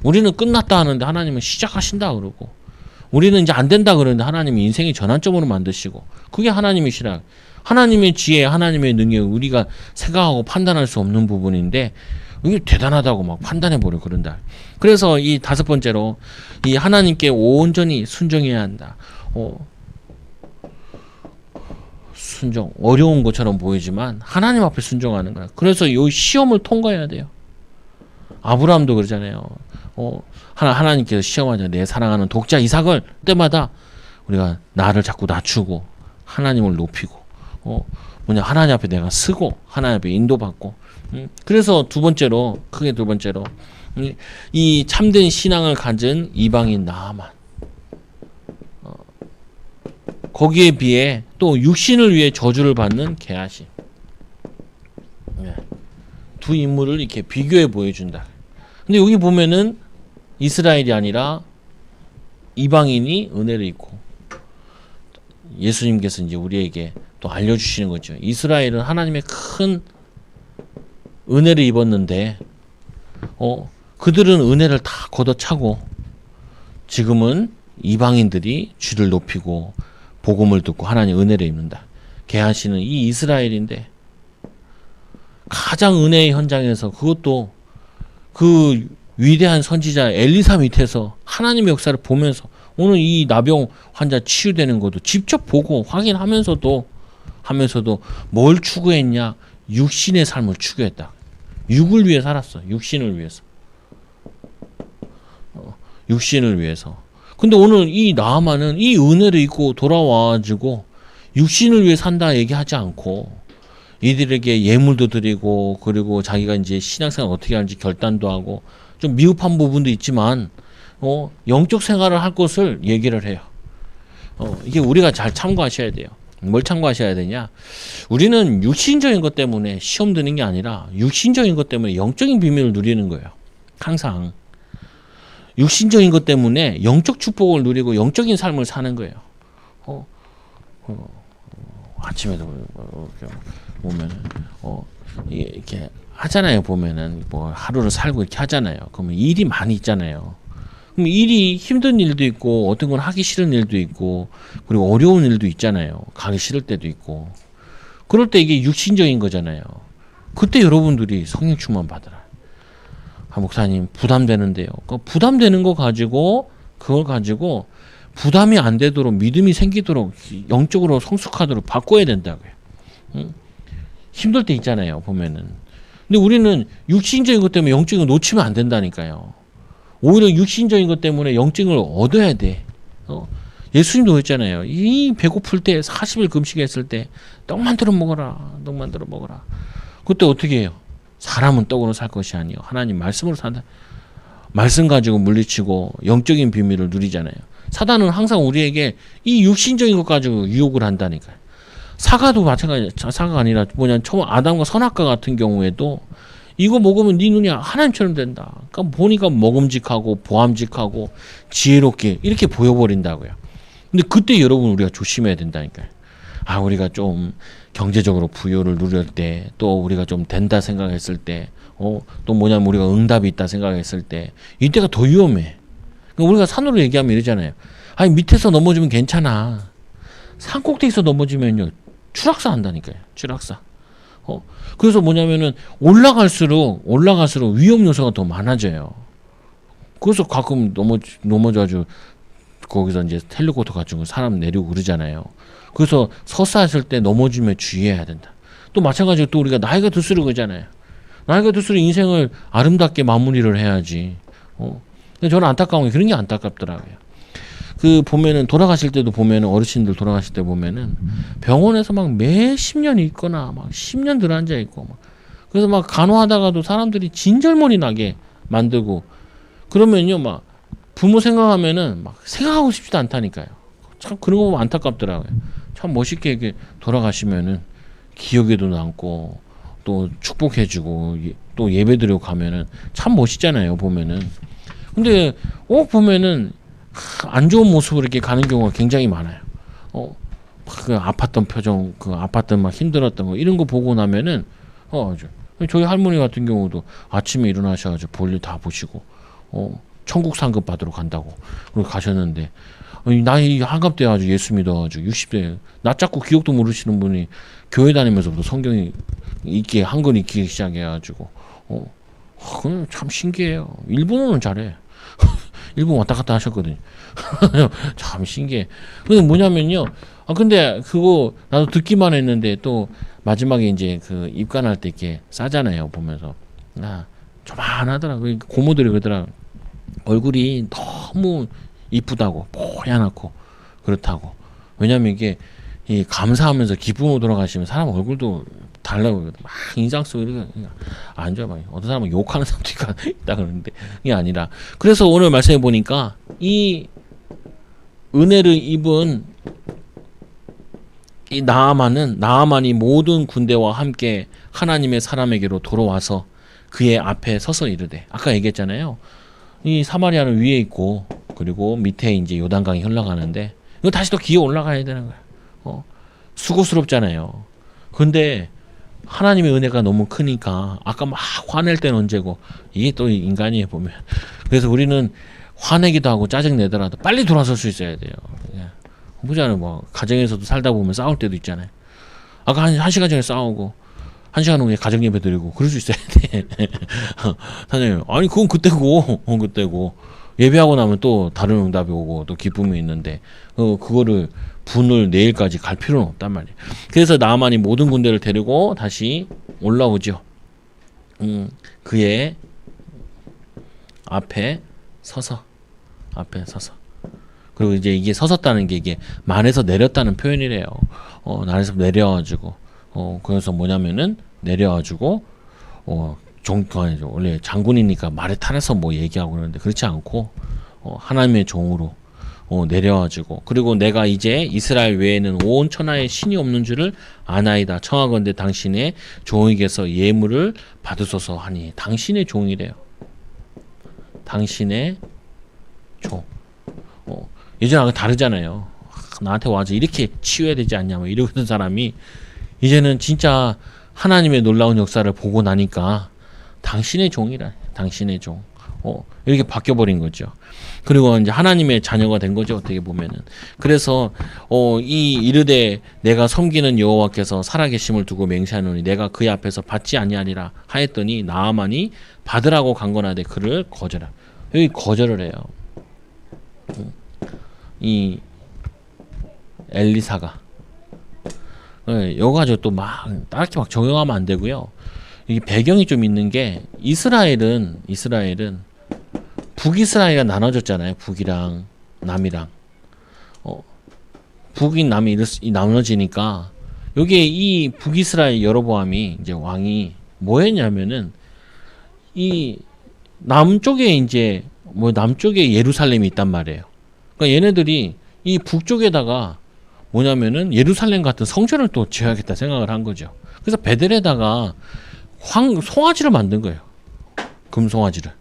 우리는 끝났다 하는데 하나님은 시작하신다 그러고 우리는 이제 안 된다 그러는데 하나님이 인생의 전환점으로 만드시고 그게 하나님이시라. 하나님의 지혜, 하나님의 능력 우리가 생각하고 판단할 수 없는 부분인데 이게 대단하다고 막 판단해버려 그런다. 그래서 이 다섯 번째로 이 하나님께 온전히 순종해야 한다. 순종 어려운 것처럼 보이지만 하나님 앞에 순종하는 거야. 그래서 이 시험을 통과해야 돼요. 아브라함도 그러잖아요. 하나님께서 시험하자 내 사랑하는 독자 이삭을 때마다 우리가 나를 자꾸 낮추고 하나님을 높이고 하나님 앞에 내가 쓰고 하나님 앞에 인도받고 그래서 크게 두 번째로 이 참된 신앙을 가진 이방인 나아만 거기에 비해 또 육신을 위해 저주를 받는 게하시 두 인물을 이렇게 비교해 보여준다. 근데 여기 보면은 이스라엘이 아니라 이방인이 은혜를 입고 예수님께서 이제 우리에게 또 알려주시는 거죠. 이스라엘은 하나님의 큰 은혜를 입었는데 그들은 은혜를 다 걷어차고 지금은 이방인들이 주를 높이고 복음을 듣고 하나님 은혜를 입는다. 게하시는 이 이스라엘인데 가장 은혜의 현장에서 그것도 그 위대한 선지자 엘리사 밑에서 하나님의 역사를 보면서 오늘 이 나병 환자 치유되는 것도 직접 보고 확인하면서도 뭘 추구했냐? 육신의 삶을 추구했다. 육을 위해 살았어. 육신을 위해서. 육신을 위해서. 근데 오늘 이 나아만은 이 은혜를 입고 돌아와가지고 육신을 위해 산다 얘기하지 않고 이들에게 예물도 드리고 그리고 자기가 이제 신앙생활 어떻게 하는지 결단도 하고 좀 미흡한 부분도 있지만 영적 생활을 할 것을 얘기를 해요. 이게 우리가 잘 참고하셔야 돼요. 뭘 참고하셔야 되냐? 우리는 육신적인 것 때문에 시험 드는 게 아니라 육신적인 것 때문에 영적인 비밀을 누리는 거예요. 항상. 육신적인 것 때문에 영적 축복을 누리고 영적인 삶을 사는 거예요. 아침에도 보면은 이렇게 하잖아요. 보면은 뭐 하루를 살고 이렇게 하잖아요. 그러면 일이 많이 있잖아요. 그럼 일이 힘든 일도 있고 어떤 건 하기 싫은 일도 있고 그리고 어려운 일도 있잖아요. 가기 싫을 때도 있고. 그럴 때 이게 육신적인 거잖아요. 그때 여러분들이 성령 충만 받으라. 목사님 부담되는데요. 그 부담되는 거 가지고 그걸 가지고 부담이 안 되도록 믿음이 생기도록 영적으로 성숙하도록 바꿔야 된다고요. 힘들 때 있잖아요. 보면은. 근데 우리는 육신적인 것 때문에 영적인 걸 놓치면 안 된다니까요. 오히려 육신적인 것 때문에 영적인 걸 얻어야 돼. 예수님도 그랬잖아요. 이 배고플 때 40일 금식했을 때 떡 만들어 먹어라. 떡 만들어 먹어라. 그때 어떻게 해요? 사람은 떡으로 살 것이 아니요 하나님 말씀으로 산다. 말씀 가지고 물리치고 영적인 비밀을 누리잖아요. 사단은 항상 우리에게 이 육신적인 것 가지고 유혹을 한다니까요. 사과도 마찬가지. 사과가 아니라 뭐냐 처음 아담과 선악과 같은 경우에도 이거 먹으면 네 눈이 하나님처럼 된다. 그러니까 보니까 먹음직하고 보암직하고 지혜롭게 이렇게 보여버린다고요. 근데 그때 여러분 우리가 조심해야 된다니까요. 우리가 좀 경제적으로 부여를 누릴 때, 또 우리가 좀 된다 생각했을 때, 또 뭐냐면 우리가 응답이 있다 생각했을 때, 이때가 더 위험해. 그러니까 우리가 산으로 얘기하면 이러잖아요. 밑에서 넘어지면 괜찮아. 산 꼭대기에서 넘어지면요, 추락사 한다니까요. 추락사. 그래서 뭐냐면은 올라갈수록 위험 요소가 더 많아져요. 그래서 가끔 넘어져가지고 거기서 이제 헬리콥터 가지고 사람 내리고 그러잖아요. 그래서 서사했을 때 넘어지면 주의해야 된다. 또 마찬가지로 또 우리가 나이가 들수록 그러잖아요. 나이가 들수록 인생을 아름답게 마무리를 해야지. 근데 저는 안타까운 게 그런 게 안타깝더라고요. 그 보면은 돌아가실 때도 보면은 어르신들 돌아가실 때 보면은 병원에서 막 몇십 년 있거나 막 10년 들어앉아 있고 막 그래서 막 간호하다가도 사람들이 진절머리 나게 만들고 그러면요 막 부모 생각하면은 막 생각하고 싶지도 않다니까요. 참 그런 거 보면 안타깝더라고요. 참 멋있게 이렇게 돌아가시면은 기억에도 남고 또 축복해주고 또 예배드리고 가면은 참 멋있잖아요. 보면은 근데 보면은 안 좋은 모습으로 이렇게 가는 경우가 굉장히 많아요. 그 아팠던 표정, 그 아팠던 막 힘들었던 거 이런 거 보고 나면은 저희 할머니 같은 경우도 아침에 일어나셔가지고 볼일 다 보시고 천국 상급 받으러 간다고 그렇게 가셨는데 나이 한갑 돼가지고 예수 믿어가지고 60대 나 잡고 기억도 모르시는 분이 교회 다니면서부터 성경이 읽기 한글 읽기 시작해가지고 그건 참 신기해요. 일본어는 잘해. 일본 왔다 갔다 하셨거든요. 참 신기해. 근데 뭐냐면요. 근데 그거 나도 듣기만 했는데 또 마지막에 이제 그 입관할 때 이렇게 싸잖아요. 보면서 조만하더라. 고모들이 그러더라. 얼굴이 너무 이쁘다고 뽀얗고 그렇다고. 왜냐면 이게 이 감사하면서 기쁨으로 돌아가시면 사람 얼굴도 달라고 막 인상 쓰고 이렇게 안 좋아. 막 어떤 사람은 욕하는 사람도 있다 그러는데 이게 아니라 그래서 오늘 말씀해 보니까 이 은혜를 입은 이 나아만이 모든 군대와 함께 하나님의 사람에게로 돌아와서 그의 앞에 서서 이르되 아까 얘기했잖아요. 이 사마리아는 위에 있고 그리고 밑에 이제 요단강이 흘러가는데 이거 다시 또 기어 올라가야 되는 거야. 수고스럽잖아요. 근데 하나님의 은혜가 너무 크니까 아까 막 화낼 때는 언제고 이게 또 인간이에요 보면. 그래서 우리는 화내기도 하고 짜증 내더라도 빨리 돌아설 수 있어야 돼요. 보잖아요. 뭐 가정에서도 살다 보면 싸울 때도 있잖아요. 아까 한 시간 전에 싸우고 1시간 후에 가정예배 드리고 그럴 수 있어야 돼. 사장님, 아니 그건 그때고 예배하고 나면 또 다른 응답이 오고 또 기쁨이 있는데 그거를 분을 내일까지 갈 필요는 없단 말이에요. 그래서 나아만이 모든 군대를 데리고 다시 올라오죠. 그의 앞에 서서 그리고 이제 이게 서섰다는 게 이게 만에서 내렸다는 표현이래요. 날에서 내려가지고 그래서 뭐냐면은 내려가지고 원래 장군이니까 말에 타서 뭐 얘기하고 그러는데 그렇지 않고 하나님의 종으로 내려가지고 그리고 내가 이제 이스라엘 외에는 온 천하에 신이 없는 줄을 아나이다. 청하건대 당신의 종에게서 예물을 받으소서 하니 당신의 종이래요. 당신의 종. 예전하고 다르잖아요. 나한테 와서 이렇게 치유해야 되지 않냐 뭐 이러던 사람이 이제는 진짜 하나님의 놀라운 역사를 보고 나니까 당신의 종이라. 당신의 종. 이렇게 바뀌어버린 거죠. 그리고 이제 하나님의 자녀가 된 거죠. 어떻게 보면은. 그래서 이 이르되 내가 섬기는 여호와께서 살아계심을 두고 맹세하노니 내가 그의 앞에서 받지 아니하리라 하였더니 나아만이 받으라고 간건하되 그를 거절하. 여기 거절을 해요. 이 엘리사가 여기 가지고 또 막 딱히 막 적용하면 안 되고요. 이 배경이 좀 있는 게 이스라엘은 북이스라엘이 나눠졌잖아요. 북이랑 남이랑 북이 남이 나눠지니까 여기에 이 북이스라엘 여로보암이 이제 왕이 뭐 했냐면은 이 남쪽에 이제 뭐 남쪽에 예루살렘이 있단 말이에요. 그러니까 얘네들이 이 북쪽에다가 뭐냐면은 예루살렘 같은 성전을 또 지어야겠다 생각을 한 거죠. 그래서 베델에다가 송아지를 만든 거예요. 금송아지를.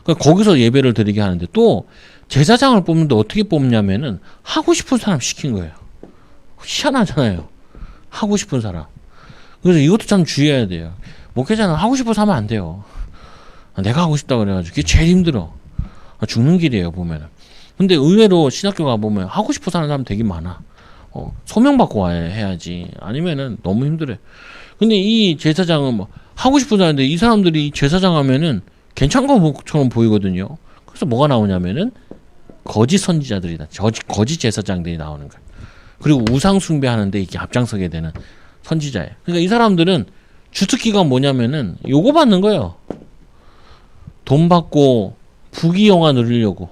그러니까 거기서 예배를 드리게 하는데 또 제사장을 뽑는데 어떻게 뽑냐면은 하고 싶은 사람 시킨 거예요. 희한하잖아요. 하고 싶은 사람. 그래서 이것도 참 주의해야 돼요. 목회자는 하고 싶어서 하면 안 돼요. 내가 하고 싶다 그래가지고 그게 제일 힘들어. 죽는 길이에요 보면은. 근데 의외로 신학교 가보면 하고 싶어서 하는 사람 되게 많아. 소명받고 와야 해야지. 아니면은 너무 힘들어요. 근데 이 제사장은 뭐 하고 싶은 사람인데 이 사람들이 제사장 하면은 괜찮은 것처럼 보이거든요. 그래서 뭐가 나오냐면은 거짓 선지자들이다. 거짓 제사장들이 나오는 거예요. 그리고 우상 숭배하는데 이게 앞장서게 되는 선지자예요. 그러니까 이 사람들은 주특기가 뭐냐면은 요거 받는 거예요. 돈 받고 부귀 영화 누리려고.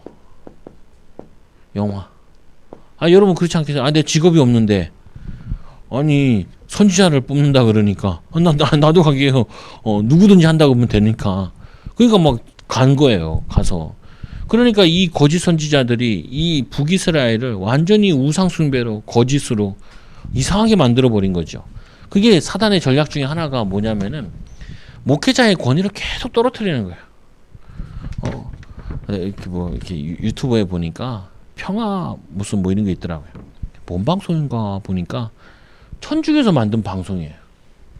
영화. 여러분 그렇지 않겠어요? 내 직업이 없는데 아니 선지자를 뽑는다 그러니까 나도 가게요. 누구든지 한다고 하면 되니까. 그러니까 막 간 거예요. 가서. 그러니까 이 거짓 선지자들이 이 북이스라엘을 완전히 우상 숭배로 거짓으로 이상하게 만들어 버린 거죠. 그게 사단의 전략 중에 하나가 뭐냐면은 목회자의 권위를 계속 떨어뜨리는 거예요. 이렇게 유튜브에 보니까 평화 무슨 뭐 이런 게 있더라고요. 뭔 방송인가 보니까 천주교에서 만든 방송이에요.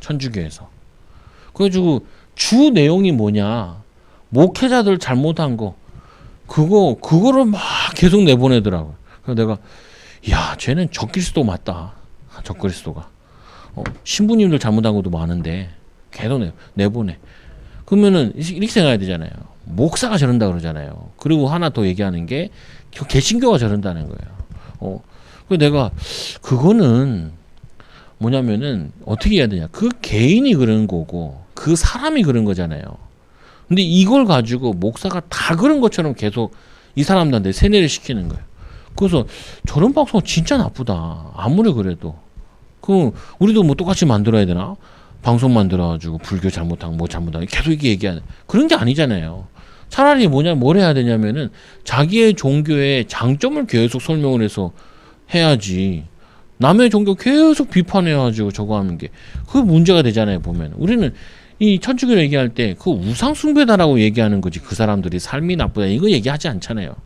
천주교에서. 그래가지고 주 내용이 뭐냐? 목회자들 잘못한 거 그거를 막 계속 내보내더라고요. 그래서 내가 쟤는 적그리스도 맞다. 적그리스도가. 신부님들 잘못한 것도 많은데 계속 내보내. 그러면은 이렇게 생각해야 되잖아요. 목사가 저런다 그러잖아요. 그리고 하나 더 얘기하는 게 개신교가 저런다는 거예요. 그래서 내가 그거는 뭐냐면은 어떻게 해야 되냐. 그 개인이 그런 거고 그 사람이 그런 거잖아요. 근데 이걸 가지고 목사가 다 그런 것처럼 계속 이 사람들한테 세뇌를 시키는 거예요. 그래서 저런 방송 진짜 나쁘다. 아무리 그래도. 그럼 우리도 뭐 똑같이 만들어야 되나? 방송 만들어가지고 불교 잘못한 뭐 잘못한 계속 이게 얘기하는 그런 게 아니잖아요. 차라리 뭘 해야 되냐면은 자기의 종교의 장점을 계속 설명을 해서 해야지. 남의 종교 계속 비판해가지고 저거 하는 게 그게 문제가 되잖아요. 보면 우리는 이 천주교를 얘기할 때 그 우상 숭배다라고 얘기하는 거지. 그 사람들이 삶이 나쁘다 이거 얘기하지 않잖아요.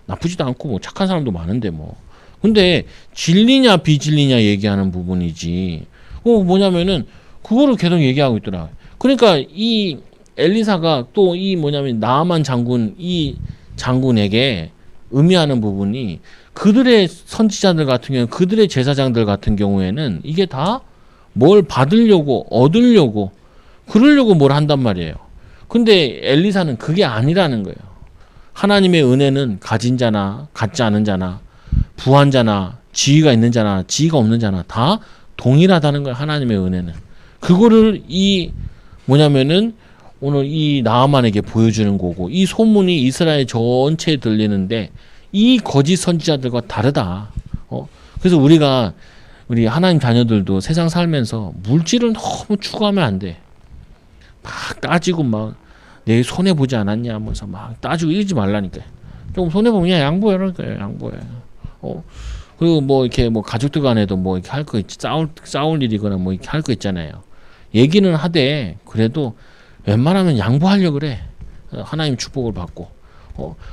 나쁘지도 않고 뭐 착한 사람도 많은데 뭐. 근데 진리냐 비진리냐 얘기하는 부분이지. 뭐냐면은 그거를 계속 얘기하고 있더라. 그러니까 이 엘리사가 또 이 뭐냐면 나아만 장군 이 장군에게 의미하는 부분이 그들의 선지자들 같은 경우 그들의 제사장들 같은 경우에는 이게 다 뭘 받으려고 얻으려고 그러려고 뭘 한단 말이에요. 근데 엘리사는 그게 아니라는 거예요. 하나님의 은혜는 가진 자나 갖지 않은 자나 부한 자나 지위가 있는 자나 지위가 없는 자나 다 동일하다는 거예요. 하나님의 은혜는. 그거를 뭐냐면은 오늘 이 나아만에게 보여주는 거고, 이 소문이 이스라엘 전체에 들리는데 이 거짓 선지자들과 다르다. 그래서 우리 하나님 자녀들도 세상 살면서 물질을 너무 추구하면 안 돼. 막 따지고 막 내 손해 보지 않았냐 하면서 막 따지고 이러지 말라니까. 좀 손해 보면 그냥 양보해라니까요. 양보해. 그리고 뭐 이렇게 뭐 가족들 간에도 뭐 이렇게 할 거 있지. 싸울 일이거나 뭐 이렇게 할 거 있잖아요. 얘기는 하되 그래도 웬만하면 양보하려고 그래. 하나님 축복을 받고.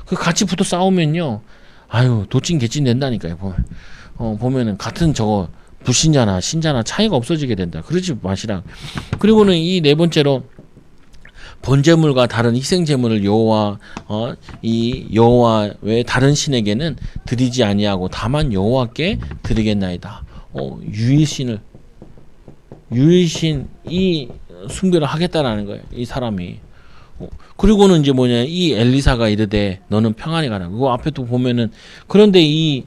그 같이 붙어 싸우면요. 아유, 도찐 개찐 된다니까요. 보면은 같은 저거 불신자나 신자나 차이가 없어지게 된다. 그러지 마시라. 그리고는 이 네 번째로 번제물과 다른 희생제물을 이 여호와 외 다른 신에게는 드리지 아니하고 다만 여호와께 드리겠나이다. 유일신 이 숭배를 하겠다라는 거예요. 이 사람이. 그리고는 이제 이 엘리사가 이르되 너는 평안히 가라. 그거 앞에 또 보면은 그런데 이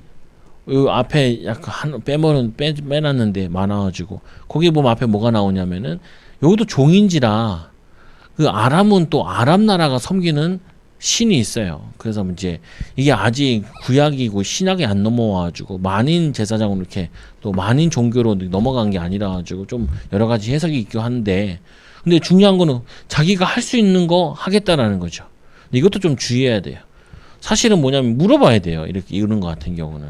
앞에 약간 빼놨는데 많아가지고 거기 보면 앞에 뭐가 나오냐면은 여기도 종인지라 그 아람은 또 아람 나라가 섬기는 신이 있어요. 그래서 이제 이게 아직 구약이고 신약이 안 넘어와가지고 만인 제사장으로 이렇게 또 만인 종교로 넘어간 게 아니라 가지고 좀 여러 가지 해석이 있긴 한데, 근데 중요한 거는 자기가 할 수 있는 거 하겠다라는 거죠. 이것도 좀 주의해야 돼요. 사실은 뭐냐면 물어봐야 돼요. 이런 거 같은 경우는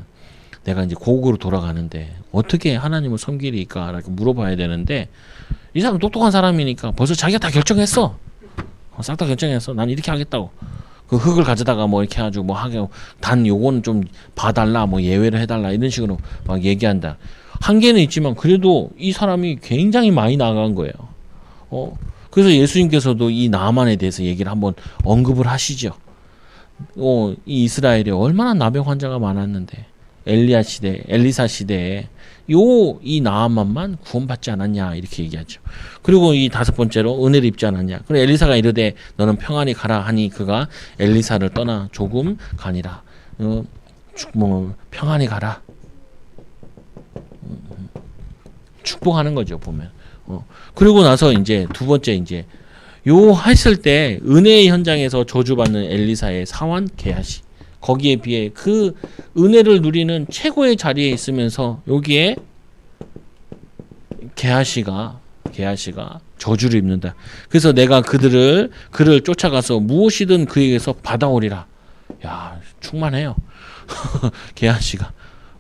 내가 이제 고국으로 돌아가는데 어떻게 하나님을 섬기리까? 라고 물어봐야 되는데 이 사람 똑똑한 사람이니까 벌써 자기가 다 결정했어. 싹 다 결정했어. 난 이렇게 하겠다고. 그 흙을 가져다가 뭐 이렇게 해가지고 뭐 하게, 단 요거는 좀 봐달라, 뭐 예외를 해달라 이런 식으로 막 얘기한다. 한계는 있지만 그래도 이 사람이 굉장히 많이 나간 거예요. 그래서 예수님께서도 이 나아만에 대해서 얘기를 한번 언급을 하시죠. 이 이스라엘에 얼마나 나병 환자가 많았는데 엘리사 시대에 이 나아만만 구원받지 않았냐 이렇게 얘기하죠. 그리고 이 다섯 번째로 은혜를 입지 않았냐. 그래 엘리사가 이르되 너는 평안히 가라 하니 그가 엘리사를 떠나 조금 가니라. 평안히 가라. 축복하는 거죠 보면. 그리고 나서 이제 두 번째 이제 했을 때 은혜의 현장에서 저주받는 엘리사의 사환 게하시. 거기에 비해 그 은혜를 누리는 최고의 자리에 있으면서 여기에 게하시가 저주를 입는다. 그래서 내가 그를 쫓아가서 무엇이든 그에게서 받아오리라. 야, 충만해요. 게하시가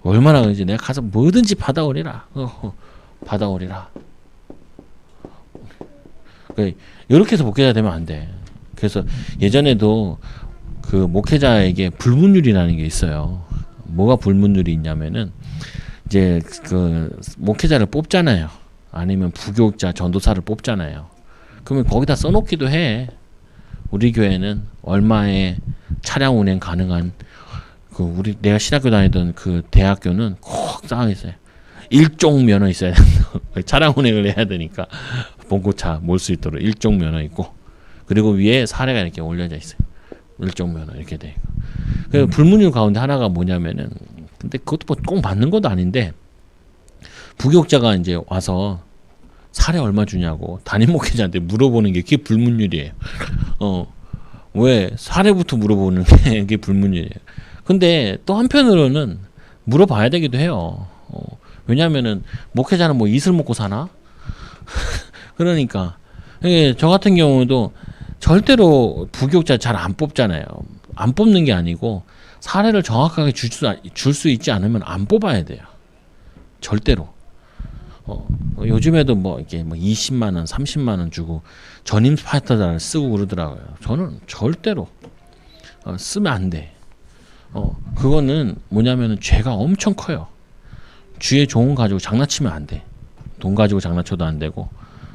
얼마나 그런지 내가 가서 뭐든지 받아오리라. 받아오리라. 이렇게 해서 목회자 되면 안 돼. 그래서 예전에도 그 목회자에게 불문율이라는 게 있어요. 뭐가 불문율이 있냐면은 이제 그 목회자를 뽑잖아요. 아니면 부교육자, 전도사를 뽑잖아요. 그러면 거기다 써놓기도 해. 우리 교회는 얼마의 차량 운행 가능한 내가 신학교 다니던 그 대학교는 꼭 쌓여 있어요. 일종 면허 있어야 된다. 차량 운행을 해야 되니까 봉고차 몰 수 있도록 일종 면허 있고, 그리고 위에 사례가 이렇게 올려져 있어요. 일종 면허 이렇게 돼. 그 불문율 가운데 하나가 뭐냐면은, 근데 그것도 뭐 꼭 맞는 것도 아닌데, 부교육자가 이제 와서 사례 얼마 주냐고 담임 목회자한테 물어보는 게 그게 불문율이에요. 왜 사례부터 물어보는 게 그게 불문율이에요. 근데 또 한편으로는 물어봐야 되기도 해요. 왜냐면은 목회자는 뭐 이슬 먹고 사나? 그러니까 저 같은 경우도 절대로 부교육자 잘 안 뽑잖아요. 안 뽑는 게 아니고 사례를 정확하게 줄 수 있지 않으면 안 뽑아야 돼요. 절대로. 요즘에도 뭐 이렇게 뭐 20만 원, 30만 원 주고 전임 파트너를 쓰고 그러더라고요. 저는 절대로 쓰면 안 돼. 그거는 뭐냐면은 죄가 엄청 커요. 주의 종 가지고 장난치면 안 돼. 돈 가지고 장난쳐도 안 되고.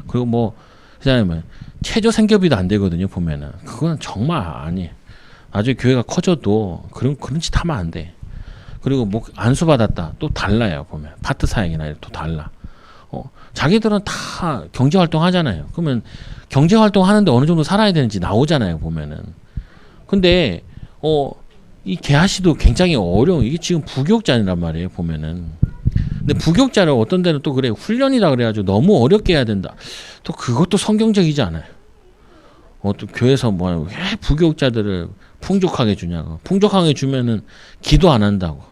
그리고 뭐 그다음에 최저 생계비도 안 되거든요. 보면은 그거는 정말 아니에요. 나중에 교회가 커져도 그런 짓 하면 안 돼. 그리고 뭐 안수 받았다 또 달라요. 보면 파트 사역이나 또 달라. 자기들은 다 경제 활동 하잖아요. 그러면 경제 활동 하는데 어느 정도 살아야 되는지 나오잖아요, 보면은. 근데 이 개아씨도 굉장히 어려운, 이게 지금 부교육자란 말이에요, 보면은. 근데 부교육자를 어떤 데는 또 그래, 훈련이다 그래가지고 너무 어렵게 해야 된다. 또 그것도 성경적이지 않아요. 또 교회에서 뭐 왜 부교육자들을 풍족하게 주냐고. 풍족하게 주면은 기도 안 한다고.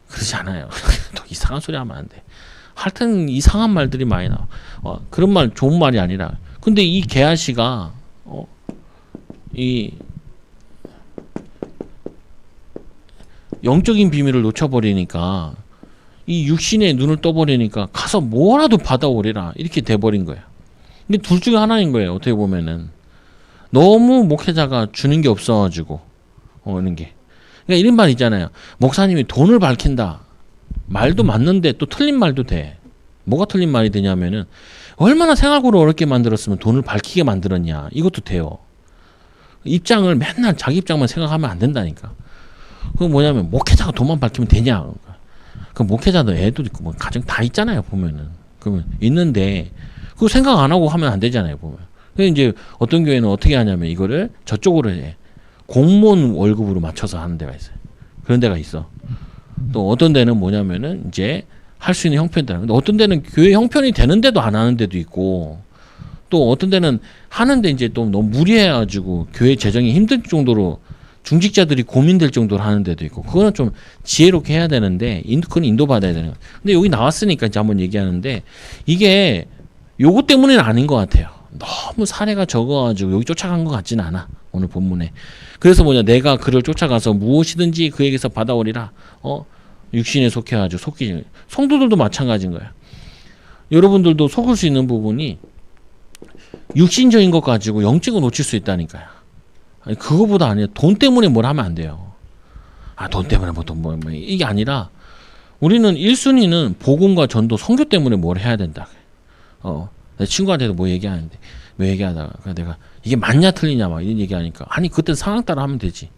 그러지 않아요. 또 이상한 소리 하면 안 돼. 하여튼 이상한 말들이 많이 나와. 그런 말 좋은 말이 아니라. 근데 이 개아씨가 이 영적인 비밀을 놓쳐버리니까, 이 육신의 눈을 떠버리니까 가서 뭐라도 받아오래라 이렇게 돼버린 거야. 근데 둘 중에 하나인 거예요, 어떻게 보면은. 너무 목회자가 주는 게 없어가지고 오는 게. 그러니까 이런 말 있잖아요. 목사님이 돈을 밝힌다. 말도 맞는데 또 틀린 말도 돼. 뭐가 틀린 말이 되냐면은, 얼마나 생활고를 어렵게 만들었으면 돈을 밝히게 만들었냐. 이것도 돼요. 입장을 맨날 자기 입장만 생각하면 안 된다니까. 그거 뭐냐면, 목회자가 돈만 밝히면 되냐. 그 목회자도 애도 있고 뭐 가정 다 있잖아요, 보면은. 그러면 있는데 그거 생각 안 하고 하면 안 되잖아요, 보면. 근데 이제 어떤 교회는 어떻게 하냐면 이거를 저쪽으로 해. 공무원 월급으로 맞춰서 하는 데가 있어요. 그런 데가 있어. 또 어떤 데는 뭐냐면은 이제 할 수 있는 형편이다. 근데 어떤 데는 교회 형편이 되는데도 안 하는 데도 있고, 또 어떤 데는 하는데 이제 또 너무 무리해가지고 교회 재정이 힘들 정도로 중직자들이 고민될 정도로 하는 데도 있고, 그거는 좀 지혜롭게 해야 되는데, 그건 인도받아야 되는 거예요. 근데 여기 나왔으니까 이제 한번 얘기하는데, 이게 요거 때문에는 아닌 것 같아요. 너무 사례가 적어가지고 여기 쫓아간 것 같지는 않아, 오늘 본문에. 그래서 내가 그를 쫓아가서 무엇이든지 그에게서 받아오리라. 육신에 속해가지고 속기지. 성도들도 마찬가지인 거야. 여러분들도 속을 수 있는 부분이 육신적인 것 가지고 영적으로 놓칠 수 있다니까요. 아니, 그거보다 아니라 돈 때문에 뭘 하면 안 돼요. 돈 때문에 뭐 이게 아니라, 우리는 1순위는 복음과 전도, 선교 때문에 뭘 해야 된다. 내 친구한테도 뭐 얘기하는데, 왜 얘기하다가 내가 이게 맞냐 틀리냐 막 이런 얘기하니까, 아니 그때 상황 따라 하면 되지.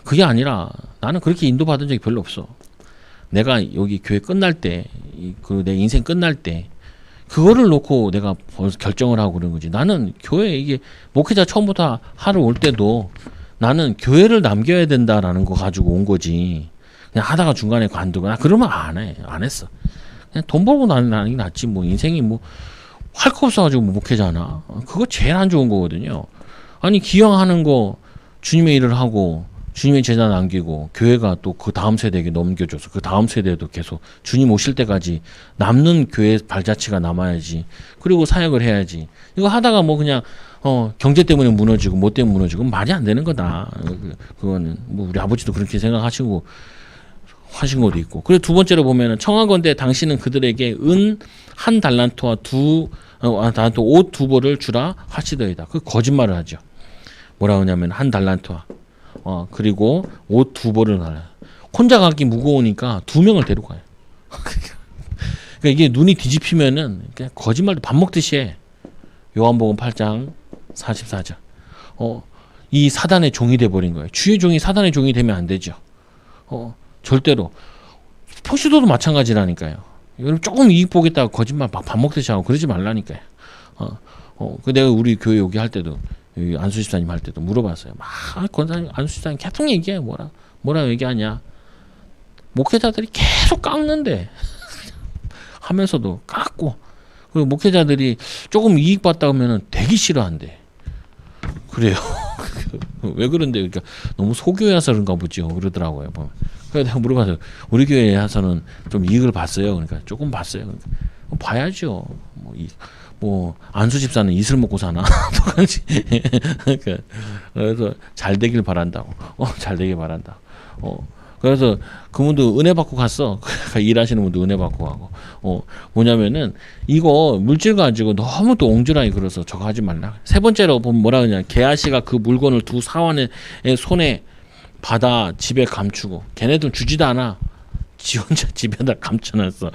그게 아니라 나는 그렇게 인도받은 적이 별로 없어. 내가 여기 교회 끝날 때, 내 인생 끝날 때 그거를 놓고 내가 결정을 하고 그런 거지. 나는 교회, 이게 목회자 처음부터 하러 올 때도 나는 교회를 남겨야 된다라는 거 가지고 온 거지. 그냥 하다가 중간에 관두거나 그러면 안 했어. 그냥 돈 벌고 나는 게 낫지. 뭐 인생이 뭐 할 거 없어가지고 목회자나. 그거 제일 안 좋은 거거든요. 아니 기왕하는 거 주님의 일을 하고 주님의 제자 남기고, 교회가 또 그 다음 세대에게 넘겨줘서 그 다음 세대도 계속 주님 오실 때까지 남는 교회 발자취가 남아야지. 그리고 사역을 해야지. 이거 하다가 뭐 그냥 경제 때문에 무너지고 뭐 때문에 무너지고 말이 안 되는 거다. 그거는 뭐 우리 아버지도 그렇게 생각하시고 하신 것도 있고. 그리고 두 번째로 보면은, 청하건대 당신은 그들에게 은 한 달란트와 옷 두 벌을 주라 하시더이다. 그 거짓말을 하죠. 뭐라 하냐면 한 달란트와 그리고 옷 두 벌을 하라. 혼자 가기 무거우니까 두 명을 데리고 가요. 그러니까 이게 눈이 뒤집히면은 그냥 거짓말도 밥 먹듯이 해. 요한복음 8장 44절. 이 사단의 종이 돼 버린 거예요. 주의 종이 사단의 종이 되면 안 되죠. 절대로. 포시도도 마찬가지라니까요. 여러분 조금 이익 보겠다고 거짓말 밥 먹듯이 하고 그러지 말라니까요. 내가 우리 교회 여기 할 때도, 안수 집사님 할 때도 물어봤어요. 막 권사님, 안수 집사님 계속 얘기해. 뭐라 얘기하냐. 목회자들이 계속 깎는데 하면서도 깎고, 그리고 목회자들이 조금 이익 봤다 하면은 되게 싫어한대. 그래요. 왜 그런데? 그러니까 너무 소교회여서 그런가 보죠. 그러더라고요. 그래서 내가 물어봐서, 우리 교회에서는 좀 이익을 봤어요. 그러니까 조금 봤어요. 그러니까 봐야죠. 뭐 안수 집사는 이슬 먹고 사나? 똑같이. 그러니까 그래서 잘 되길 바란다고. 잘 되길 바란다. 그래서 그분도 은혜 받고 갔어. 일하시는 분도 은혜 받고 가고. 뭐냐면은 이거 물질 가지고 너무 또 옹졸하게 그래서 저거 하지 말라. 세 번째로 보면 뭐라 그러냐. 게하시가 그 물건을 두 사환의 손에 받아 집에 감추고, 걔네들 주지도 않아. 지 혼자 집에다 감춰놨어.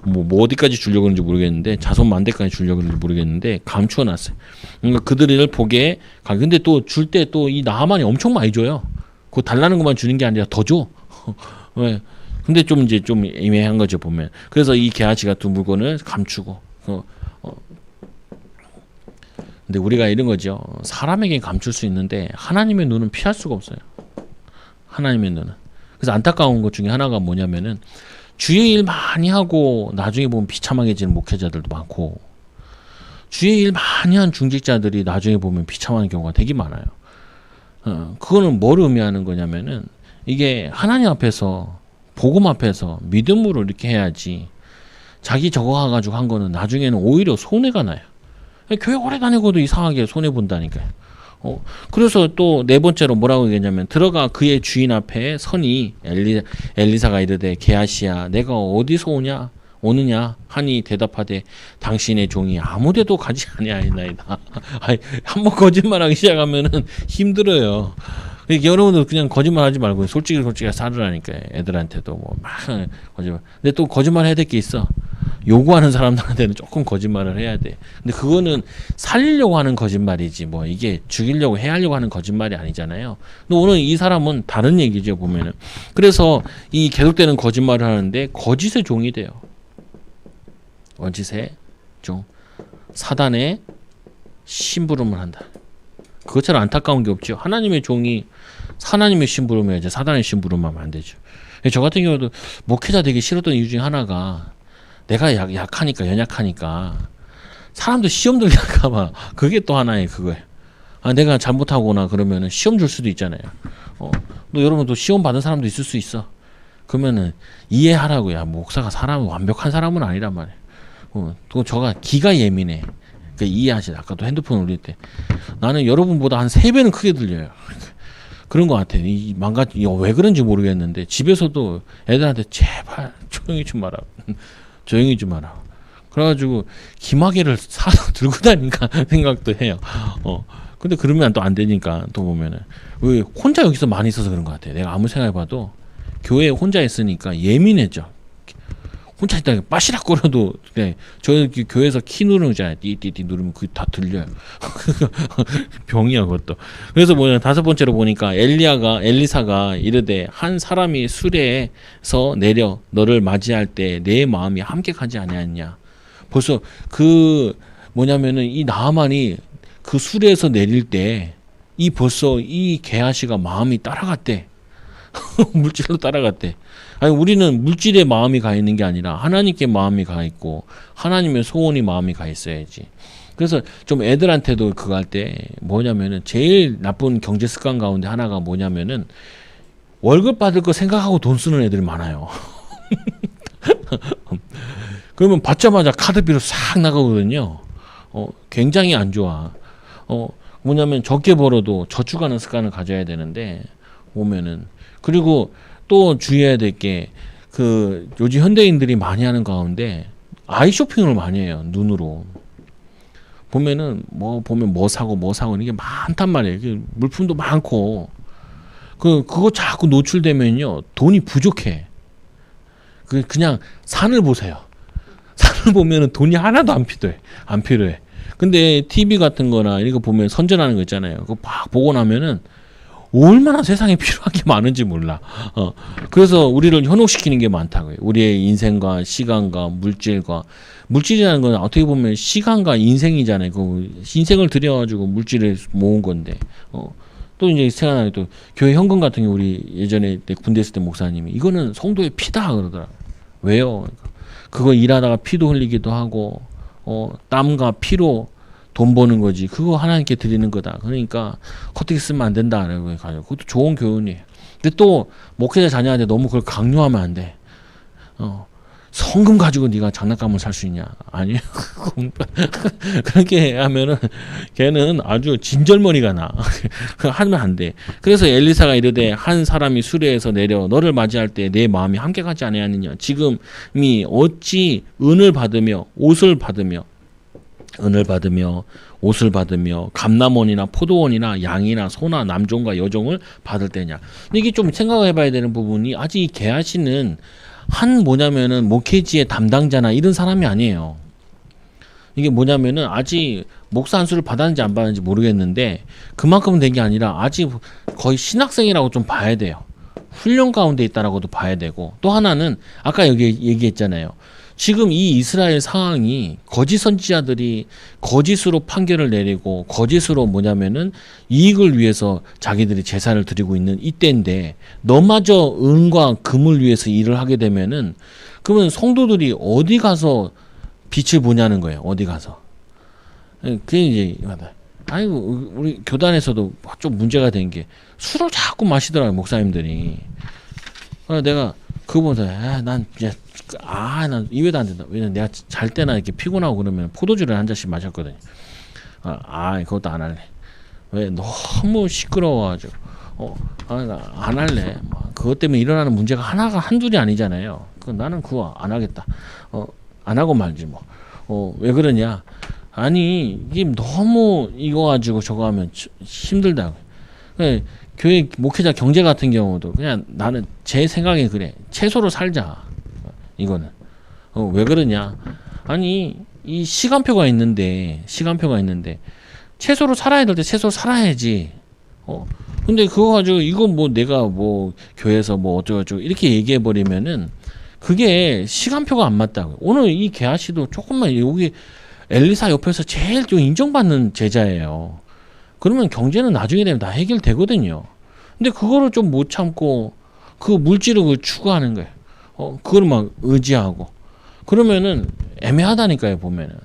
뭐 어디까지 주려고 그러는지 모르겠는데, 자손 만대까지 주려고 그러는지 모르겠는데 감춰놨어요. 그러니까 그들을 보게 근데 또 줄 때 또 이 나하만이 엄청 많이 줘요. 그거 달라는 것만 주는 게 아니라 더 줘. 왜? 근데 좀 이제 좀 애매한 거죠 보면. 그래서 이 게하시 같은 물건을 감추고. 근데 우리가 이런 거죠. 사람에게 감출 수 있는데 하나님의 눈은 피할 수가 없어요. 하나님의 눈은. 그래서 안타까운 것 중에 하나가 뭐냐면은 주의 일 많이 하고 나중에 보면 비참하게지는 목회자들도 많고, 주의 일 많이 한 중직자들이 나중에 보면 비참한 경우가 되게 많아요. 그거는 뭘 의미하는 거냐면은 이게 하나님 앞에서 복음 앞에서 믿음으로 이렇게 해야지, 자기 저거 가지고 한 거는 나중에는 오히려 손해가 나요. 교회 오래 다니고도 이상하게 손해 본다니까요. 그래서 또 네 번째로 뭐라고 얘기했냐면, 들어가 그의 주인 앞에 서니 엘리사가 이르되 게하시야 내가 어디서 오느냐 하니 대답하되 당신의 종이 아무데도 가지 아니하나이다. 한번 거짓말하기 시작하면은 힘들어요. 여러분들 그냥 거짓말하지 말고 솔직히 살으라니까. 애들한테도 뭐 막 거짓말. 근데 또 거짓말 해야 될 게 있어. 요구하는 사람들한테는 조금 거짓말을 해야 돼. 근데 그거는 살리려고 하는 거짓말이지 뭐 이게 죽이려고 해하려고 하는 거짓말이 아니잖아요. 근데 오늘 이 사람은 다른 얘기죠 보면은. 그래서 이 계속되는 거짓말을 하는데 거짓의 종이 돼요. 거짓의 종, 사단의 심부름을 한다. 그것처럼 안타까운 게 없죠. 하나님의 종이 하나님의 심부름을 해야지 사단의 심부름하면 안 되죠. 저 같은 경우도 목회자 되기 싫었던 이유 중에 하나가, 내가 약하니까, 연약하니까 사람들 시험 들게 할까봐. 그게 또 하나의 그거예요. 내가 잘못하거나 그러면은 시험 줄 수도 있잖아요. 너 여러분도 시험 받은 사람도 있을 수 있어. 그러면은 이해하라고. 야, 목사가 완벽한 사람은 아니란 말이에요. 또 저가 기가 예민해. 그러니까 이해하시죠. 아까도 핸드폰 올릴 때 나는 여러분보다 한 3배는 크게 들려요. 그런 것 같아. 왜 그런지 모르겠는데 집에서도 애들한테 제발 조용히 좀 마라. 조용히 좀 하라. 그래가지고 기마개를 사서 들고 다니까 생각도 해요. 근데 그러면 또 안 되니까 또 보면은 왜 혼자 여기서 많이 있어서 그런 것 같아. 내가 아무 생각해봐도 교회에 혼자 있으니까 예민해져. 혼자 있다가 빠시락거려도 저 교회에서 키 누르는 거잖아요. 띠띠띠 누르면 그게 다 들려요. 병이야 그것도. 그래서 다섯 번째로 보니까 엘리사가 이르되 한 사람이 수레에서 내려 너를 맞이할 때 내 마음이 함께 가지 아니하느냐. 벌써 뭐냐면은 이 나아만이 그 수레에서 내릴 때 벌써 이 게하시가 마음이 따라갔대. 물질로 따라갔대. 아니 우리는 물질에 마음이 가 있는 게 아니라 하나님께 마음이 가 있고 하나님의 소원이 마음이 가 있어야지. 그래서 좀 애들한테도 그거 할 때 뭐냐면은 제일 나쁜 경제 습관 가운데 하나가 뭐냐면은 월급 받을 거 생각하고 돈 쓰는 애들이 많아요. 그러면 받자마자 카드비로 싹 나가거든요. 굉장히 안 좋아. 뭐냐면 적게 벌어도 저축하는 습관을 가져야 되는데 보면은. 그리고 또 주의해야 될 게 요즘 현대인들이 많이 하는 가운데 아이 쇼핑을 많이 해요. 눈으로 보면은 보면 뭐 사고 이게 많단 말이에요. 물품도 많고 그거 자꾸 노출되면요 돈이 부족해. 그냥 산을 보세요. 산을 보면은 돈이 하나도 안 필요해. 근데 TV 같은 거나 이거 보면 선전하는 거 있잖아요. 그거 막 보고 나면은 얼마나 세상에 필요한 게 많은지 몰라. 그래서 우리를 현혹시키는 게 많다고요. 우리의 인생과 시간과 물질이라는 건 어떻게 보면 시간과 인생이잖아요. 인생을 들여가지고 물질을 모은 건데. 또 이제 생각나는 또 교회 현금 같은 게 우리 예전에 군대 있을 때 목사님이 이거는 성도의 피다 그러더라고요. 왜요? 그거 일하다가 피도 흘리기도 하고 땀과 피로 돈 버는 거지. 그거 하나님께 드리는 거다. 그러니까 어떻게 쓰면 안 된다. 그것도 좋은 교훈이에요. 근데 또 목회자 자녀한테 너무 그걸 강요하면 안 돼. 성금 가지고 네가 장난감을 살 수 있냐? 아니에요. 그렇게 하면은 걔는 아주 진절머리가 나. 하면 안 돼. 그래서 엘리사가 이르되 한 사람이 수레에서 내려 너를 맞이할 때 내 마음이 함께 가지 아니하느냐. 지금이 어찌 은을 받으며 옷을 받으며 감남원이나 포도원이나 양이나 소나 남종과 여종을 받을 때냐. 근데 이게 좀 생각해 봐야 되는 부분이, 아직 이 게하시는 뭐냐면은 목회지의 담당자나 이런 사람이 아니에요. 이게 뭐냐면은 아직 목사 안수를 받았는지 안 받았는지 모르겠는데 그만큼은 된 게 아니라 아직 거의 신학생이라고 좀 봐야 돼요. 훈련 가운데 있다라고도 봐야 되고, 또 하나는 아까 여기 얘기했잖아요. 지금 이 이스라엘 상황이 거짓 선지자들이 거짓으로 판결을 내리고 거짓으로 뭐냐면은 이익을 위해서 자기들이 제사를 드리고 있는 이때인데, 너마저 은과 금을 위해서 일을 하게 되면은 그러면 성도들이 어디 가서 빛을 보냐는 거예요. 어디 가서. 그게 이제 아이고, 우리 교단에서도 좀 문제가 된 게 술을 자꾸 마시더라고요, 목사님들이. 내가 그거보다 난 입에도 안 된다. 왜냐면 내가 잘 때나 이렇게 피곤하고 그러면 포도주를 한 잔씩 마셨거든요. 그것도 안 할래. 왜? 너무 시끄러워가지고. 안 할래. 그것 때문에 일어나는 문제가 한둘이 아니잖아요. 나는 그거 안 하겠다. 안 하고 말지 뭐. 왜 그러냐? 아니, 이게 너무 이거 가지고 저거 하면 힘들다고. 교회 목회자 경제 같은 경우도 그냥 나는 제 생각에 그래. 채소로 살자. 이거는. 왜 그러냐? 아니, 이 시간표가 있는데 채소로 살아야 될 때 채소로 살아야지. 근데 그거 가지고 이거 뭐 내가 뭐 교회에서 뭐 어쩌고저쩌고 이렇게 얘기해 버리면은 그게 시간표가 안 맞다고요. 오늘 이 개아 씨도 조금만 여기 엘리사 옆에서 제일 좀 인정받는 제자예요. 그러면 경제는 나중에 되면 다 해결되거든요. 근데 그거를 좀 못 참고 그 물질을 추구하는 거예요. 그걸 막 의지하고. 그러면은 애매하다니까요, 보면은.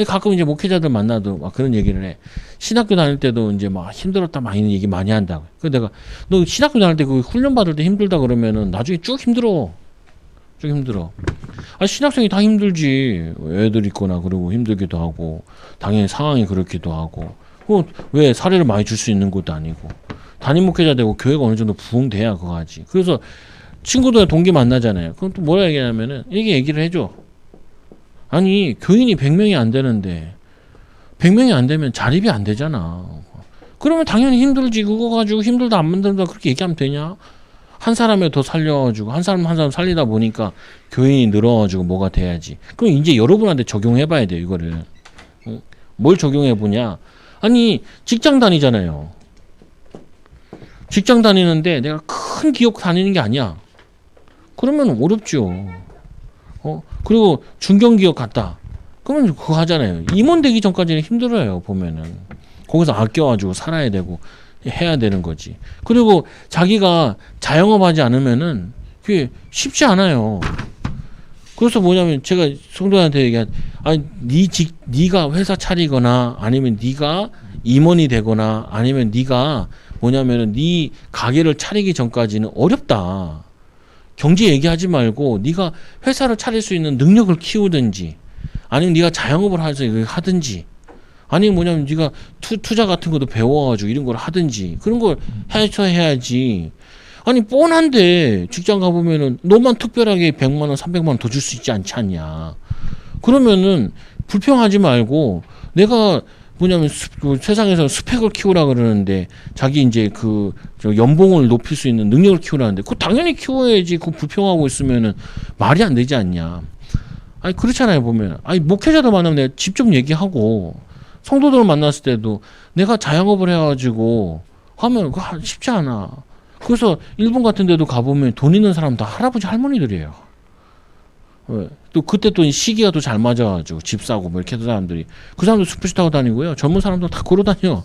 가끔 이제 목회자들 만나도 막 그런 얘기를 해. 신학교 다닐 때도 이제 막 힘들었다 막 이런 얘기 많이 한다고. 그래서 내가 너 신학교 다닐 때 그 훈련 받을 때 힘들다 그러면은 나중에 쭉 힘들어. 신학생이 다 힘들지. 애들 있거나 그러고 힘들기도 하고 당연히 상황이 그렇기도 하고. 왜 사례를 많이 줄 수 있는 것도 아니고. 담임 목회자 되고 교회가 어느 정도 부흥돼야 그거 하지. 그래서 친구들 동기 만나잖아요. 그럼 또 뭐라 얘기하냐면은 이게 얘기를 해줘. 아니, 교인이 100명이 안 되는데 100명이 안 되면 자립이 안 되잖아. 그러면 당연히 힘들지. 그거 가지고 힘들다 안 만든다 그렇게 얘기하면 되냐? 한 사람을 더 살려가지고 한 사람 살리다 보니까 교인이 늘어가지고 뭐가 돼야지. 그럼 이제 여러분한테 적용해봐야 돼요, 이거를. 뭘 적용해보냐? 아니, 직장 다니잖아요. 직장 다니는데 내가 큰 기업 다니는 게 아니야. 그러면 어렵죠. 그리고 중견기업 갔다. 그러면 그거 하잖아요. 임원 되기 전까지는 힘들어요, 보면은. 거기서 아껴가지고 살아야 되고 해야 되는 거지. 그리고 자기가 자영업 하지 않으면은 그게 쉽지 않아요. 그래서 뭐냐면 제가 성도한테 얘기한, 네가 회사 차리거나 아니면 네가 임원이 되거나 아니면 네가 뭐냐면은 네 가게를 차리기 전까지는 어렵다. 경제 얘기하지 말고 네가 회사를 차릴 수 있는 능력을 키우든지 아니면 네가 자영업을 하든지 아니면 뭐냐면 네가 투자 같은 것도 배워가지고 이런 걸 하든지 그런 걸 해야지. 아니 뻔한데 직장 가보면은 너만 특별하게 100만 원 300만 원 더 줄 수 있지 않지 않냐. 그러면은 불평하지 말고 내가 뭐냐면 세상에서 스펙을 키우라 그러는데 자기 이제 저 연봉을 높일 수 있는 능력을 키우라는데 그거 당연히 키워야지. 그거 불평하고 있으면은 말이 안 되지 않냐. 아니 그렇잖아요. 보면 목회자들 만나면 내가 직접 얘기하고 성도들을 만났을 때도 내가 자영업을 해가지고 하면 그거 쉽지 않아. 그래서 일본 같은 데도 가보면 돈 있는 사람 다 할아버지 할머니들이에요. 또 그때 또 시기가 또 잘 맞아가지고 집 사고 뭐 이렇게 하는 사람들이 그 사람도 스포츠 타고 다니고요. 젊은 사람도 다 걸어 다녀.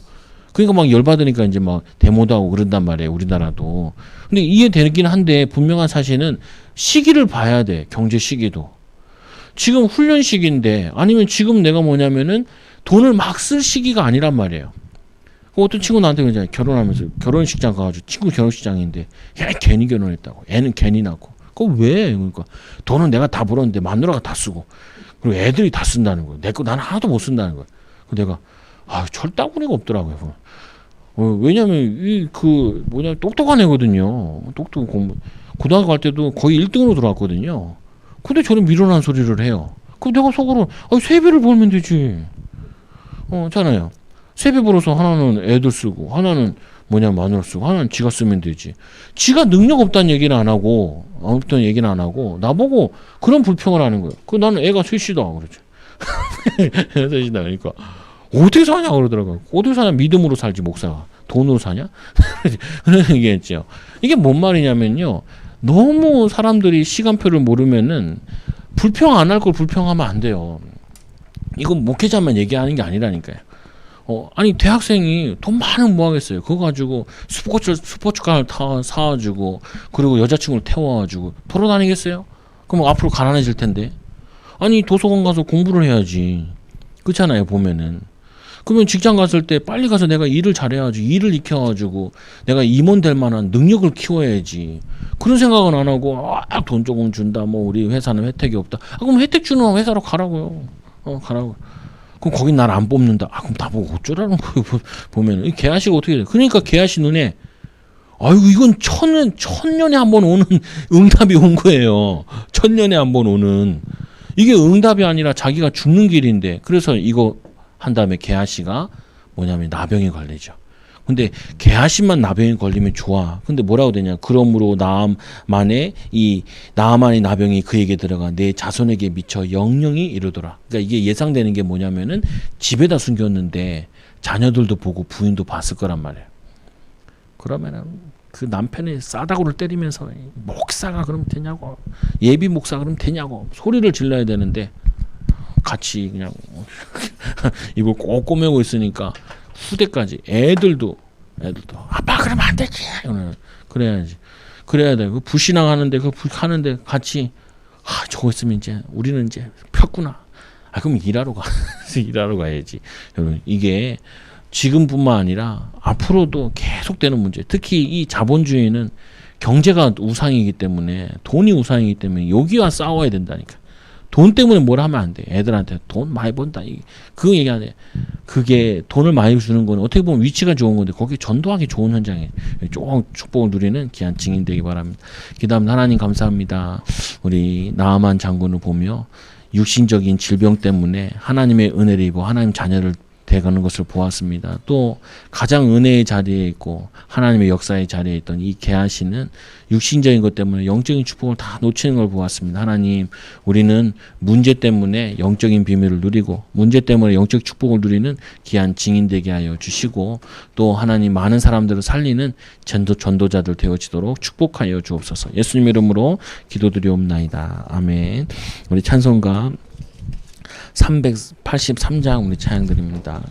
그러니까 막 열받으니까 이제 막 데모도 하고 그런단 말이에요. 우리나라도. 근데 이해되긴 한데 분명한 사실은 시기를 봐야 돼. 경제 시기도. 지금 훈련 시기인데 아니면 지금 내가 뭐냐면은 돈을 막 쓸 시기가 아니란 말이에요. 어떤 친구 나한테 그러잖아요. 결혼하면서 결혼식장 가가지고 친구 결혼식장인데 걔 괜히 결혼했다고. 애는 괜히 낳고. 그거 왜? 그러니까 돈은 내가 다 벌었는데 마누라가 다 쓰고 그리고 애들이 다 쓴다는 거예요. 내 거 나는 하나도 못 쓴다는 거예요. 내가 철따구니가 없더라고요. 왜냐면 똑똑한 애거든요. 똑똑 공부 고등학교 갈 때도 거의 1등으로 들어왔거든요. 근데 저는 미련한 소리를 해요. 그럼 내가 속으로 세배를 벌면 되지. 잖아요. 세배 벌어서 하나는 애들 쓰고 하나는 마누라 쓰고 하나는 지가 쓰면 되지. 지가 능력 없다는 얘기는 안 하고 없다는 얘기는 안 하고 나보고 그런 불평을 하는 거예요. 나는 애가 셋이다 그러죠. 셋이다 그러니까 어떻게 사냐 그러더라고요. 어떻게 사냐. 믿음으로 살지 목사가 돈으로 사냐? 그런 얘기했죠. 이게 뭔 말이냐면요. 너무 사람들이 시간표를 모르면은 불평 안 할 걸 불평하면 안 돼요. 이건 목회자만 얘기하는 게 아니라니까요. 아니 대학생이 돈 많으면 뭐 하겠어요. 그거 가지고 스포츠카를 사와주고 그리고 여자친구를 태워가지고 돌아다니겠어요? 그럼 앞으로 가난해질 텐데. 아니 도서관 가서 공부를 해야지. 그렇잖아요 보면은. 그러면 직장 갔을 때 빨리 가서 내가 일을 잘해야지. 일을 익혀가지고 내가 임원 될 만한 능력을 키워야지. 그런 생각은 안 하고 돈 조금 준다. 뭐 우리 회사는 혜택이 없다. 그럼 혜택 주는 회사로 가라고요. 가라고. 그럼 거긴 날 안 뽑는다. 그럼 나보고 어쩌라는 거예요. 보면은 이 개아씨가 어떻게 돼? 그러니까 개아씨 눈에 아이고 이건 천년에 한 번 오는 응답이 온 거예요. 천년에 한 번 오는 이게 응답이 아니라 자기가 죽는 길인데 그래서 이거 한 다음에 개아씨가 뭐냐면 나병에 걸리죠. 근데 개아씨만 나병에 걸리면 좋아. 근데 뭐라고 되냐? 그러므로 나만의 나병이 그에게 들어가 내 자손에게 미쳐 영영이 이르더라. 그러니까 이게 예상되는 게 뭐냐면은 집에다 숨겼는데 자녀들도 보고 부인도 봤을 거란 말이에요. 그러면은 그 남편이 싸다구를 때리면서 목사가 그러면 되냐고, 예비 목사 그러면 되냐고 소리를 질러야 되는데 같이 그냥 이걸 꼭 꼬매고 있으니까 후대까지 애들도 아빠 그러면 안 되지. 그래야지. 그래야 돼. 그 불신앙하는데 하는데 같이 저거 있으면 이제 우리는 이제 폈구나. 그럼 일하러 가야지. 여러분 이게 지금뿐만 아니라 앞으로도 계속되는 문제. 특히 이 자본주의는 경제가 우상이기 때문에 돈이 우상이기 때문에 여기와 싸워야 된다니까. 돈 때문에 뭘 하면 안 돼. 애들한테 돈 많이 번다. 그거 얘기 안 해. 그게 돈을 많이 주는 건 어떻게 보면 위치가 좋은 건데 거기 전도하기 좋은 현장에 조금 축복을 누리는 귀한 증인 되기 바랍니다. 그다음 하나님 감사합니다. 우리 나아만 장군을 보며 육신적인 질병 때문에 하나님의 은혜를 입어 하나님 자녀를 돼가는 것을 보았습니다. 또 가장 은혜의 자리에 있고 하나님의 역사의 자리에 있던 이 게하시는 육신적인 것 때문에 영적인 축복을 다 놓치는 걸 보았습니다. 하나님, 우리는 문제 때문에 영적인 비밀을 누리고 문제 때문에 영적 축복을 누리는 귀한 증인 되게 하여 주시고 또 하나님 많은 사람들을 살리는 전도자들 되어지도록 축복하여 주옵소서. 예수님 이름으로 기도드리옵나이다. 아멘. 우리 찬송가 383장 우리 찬양 드립니다.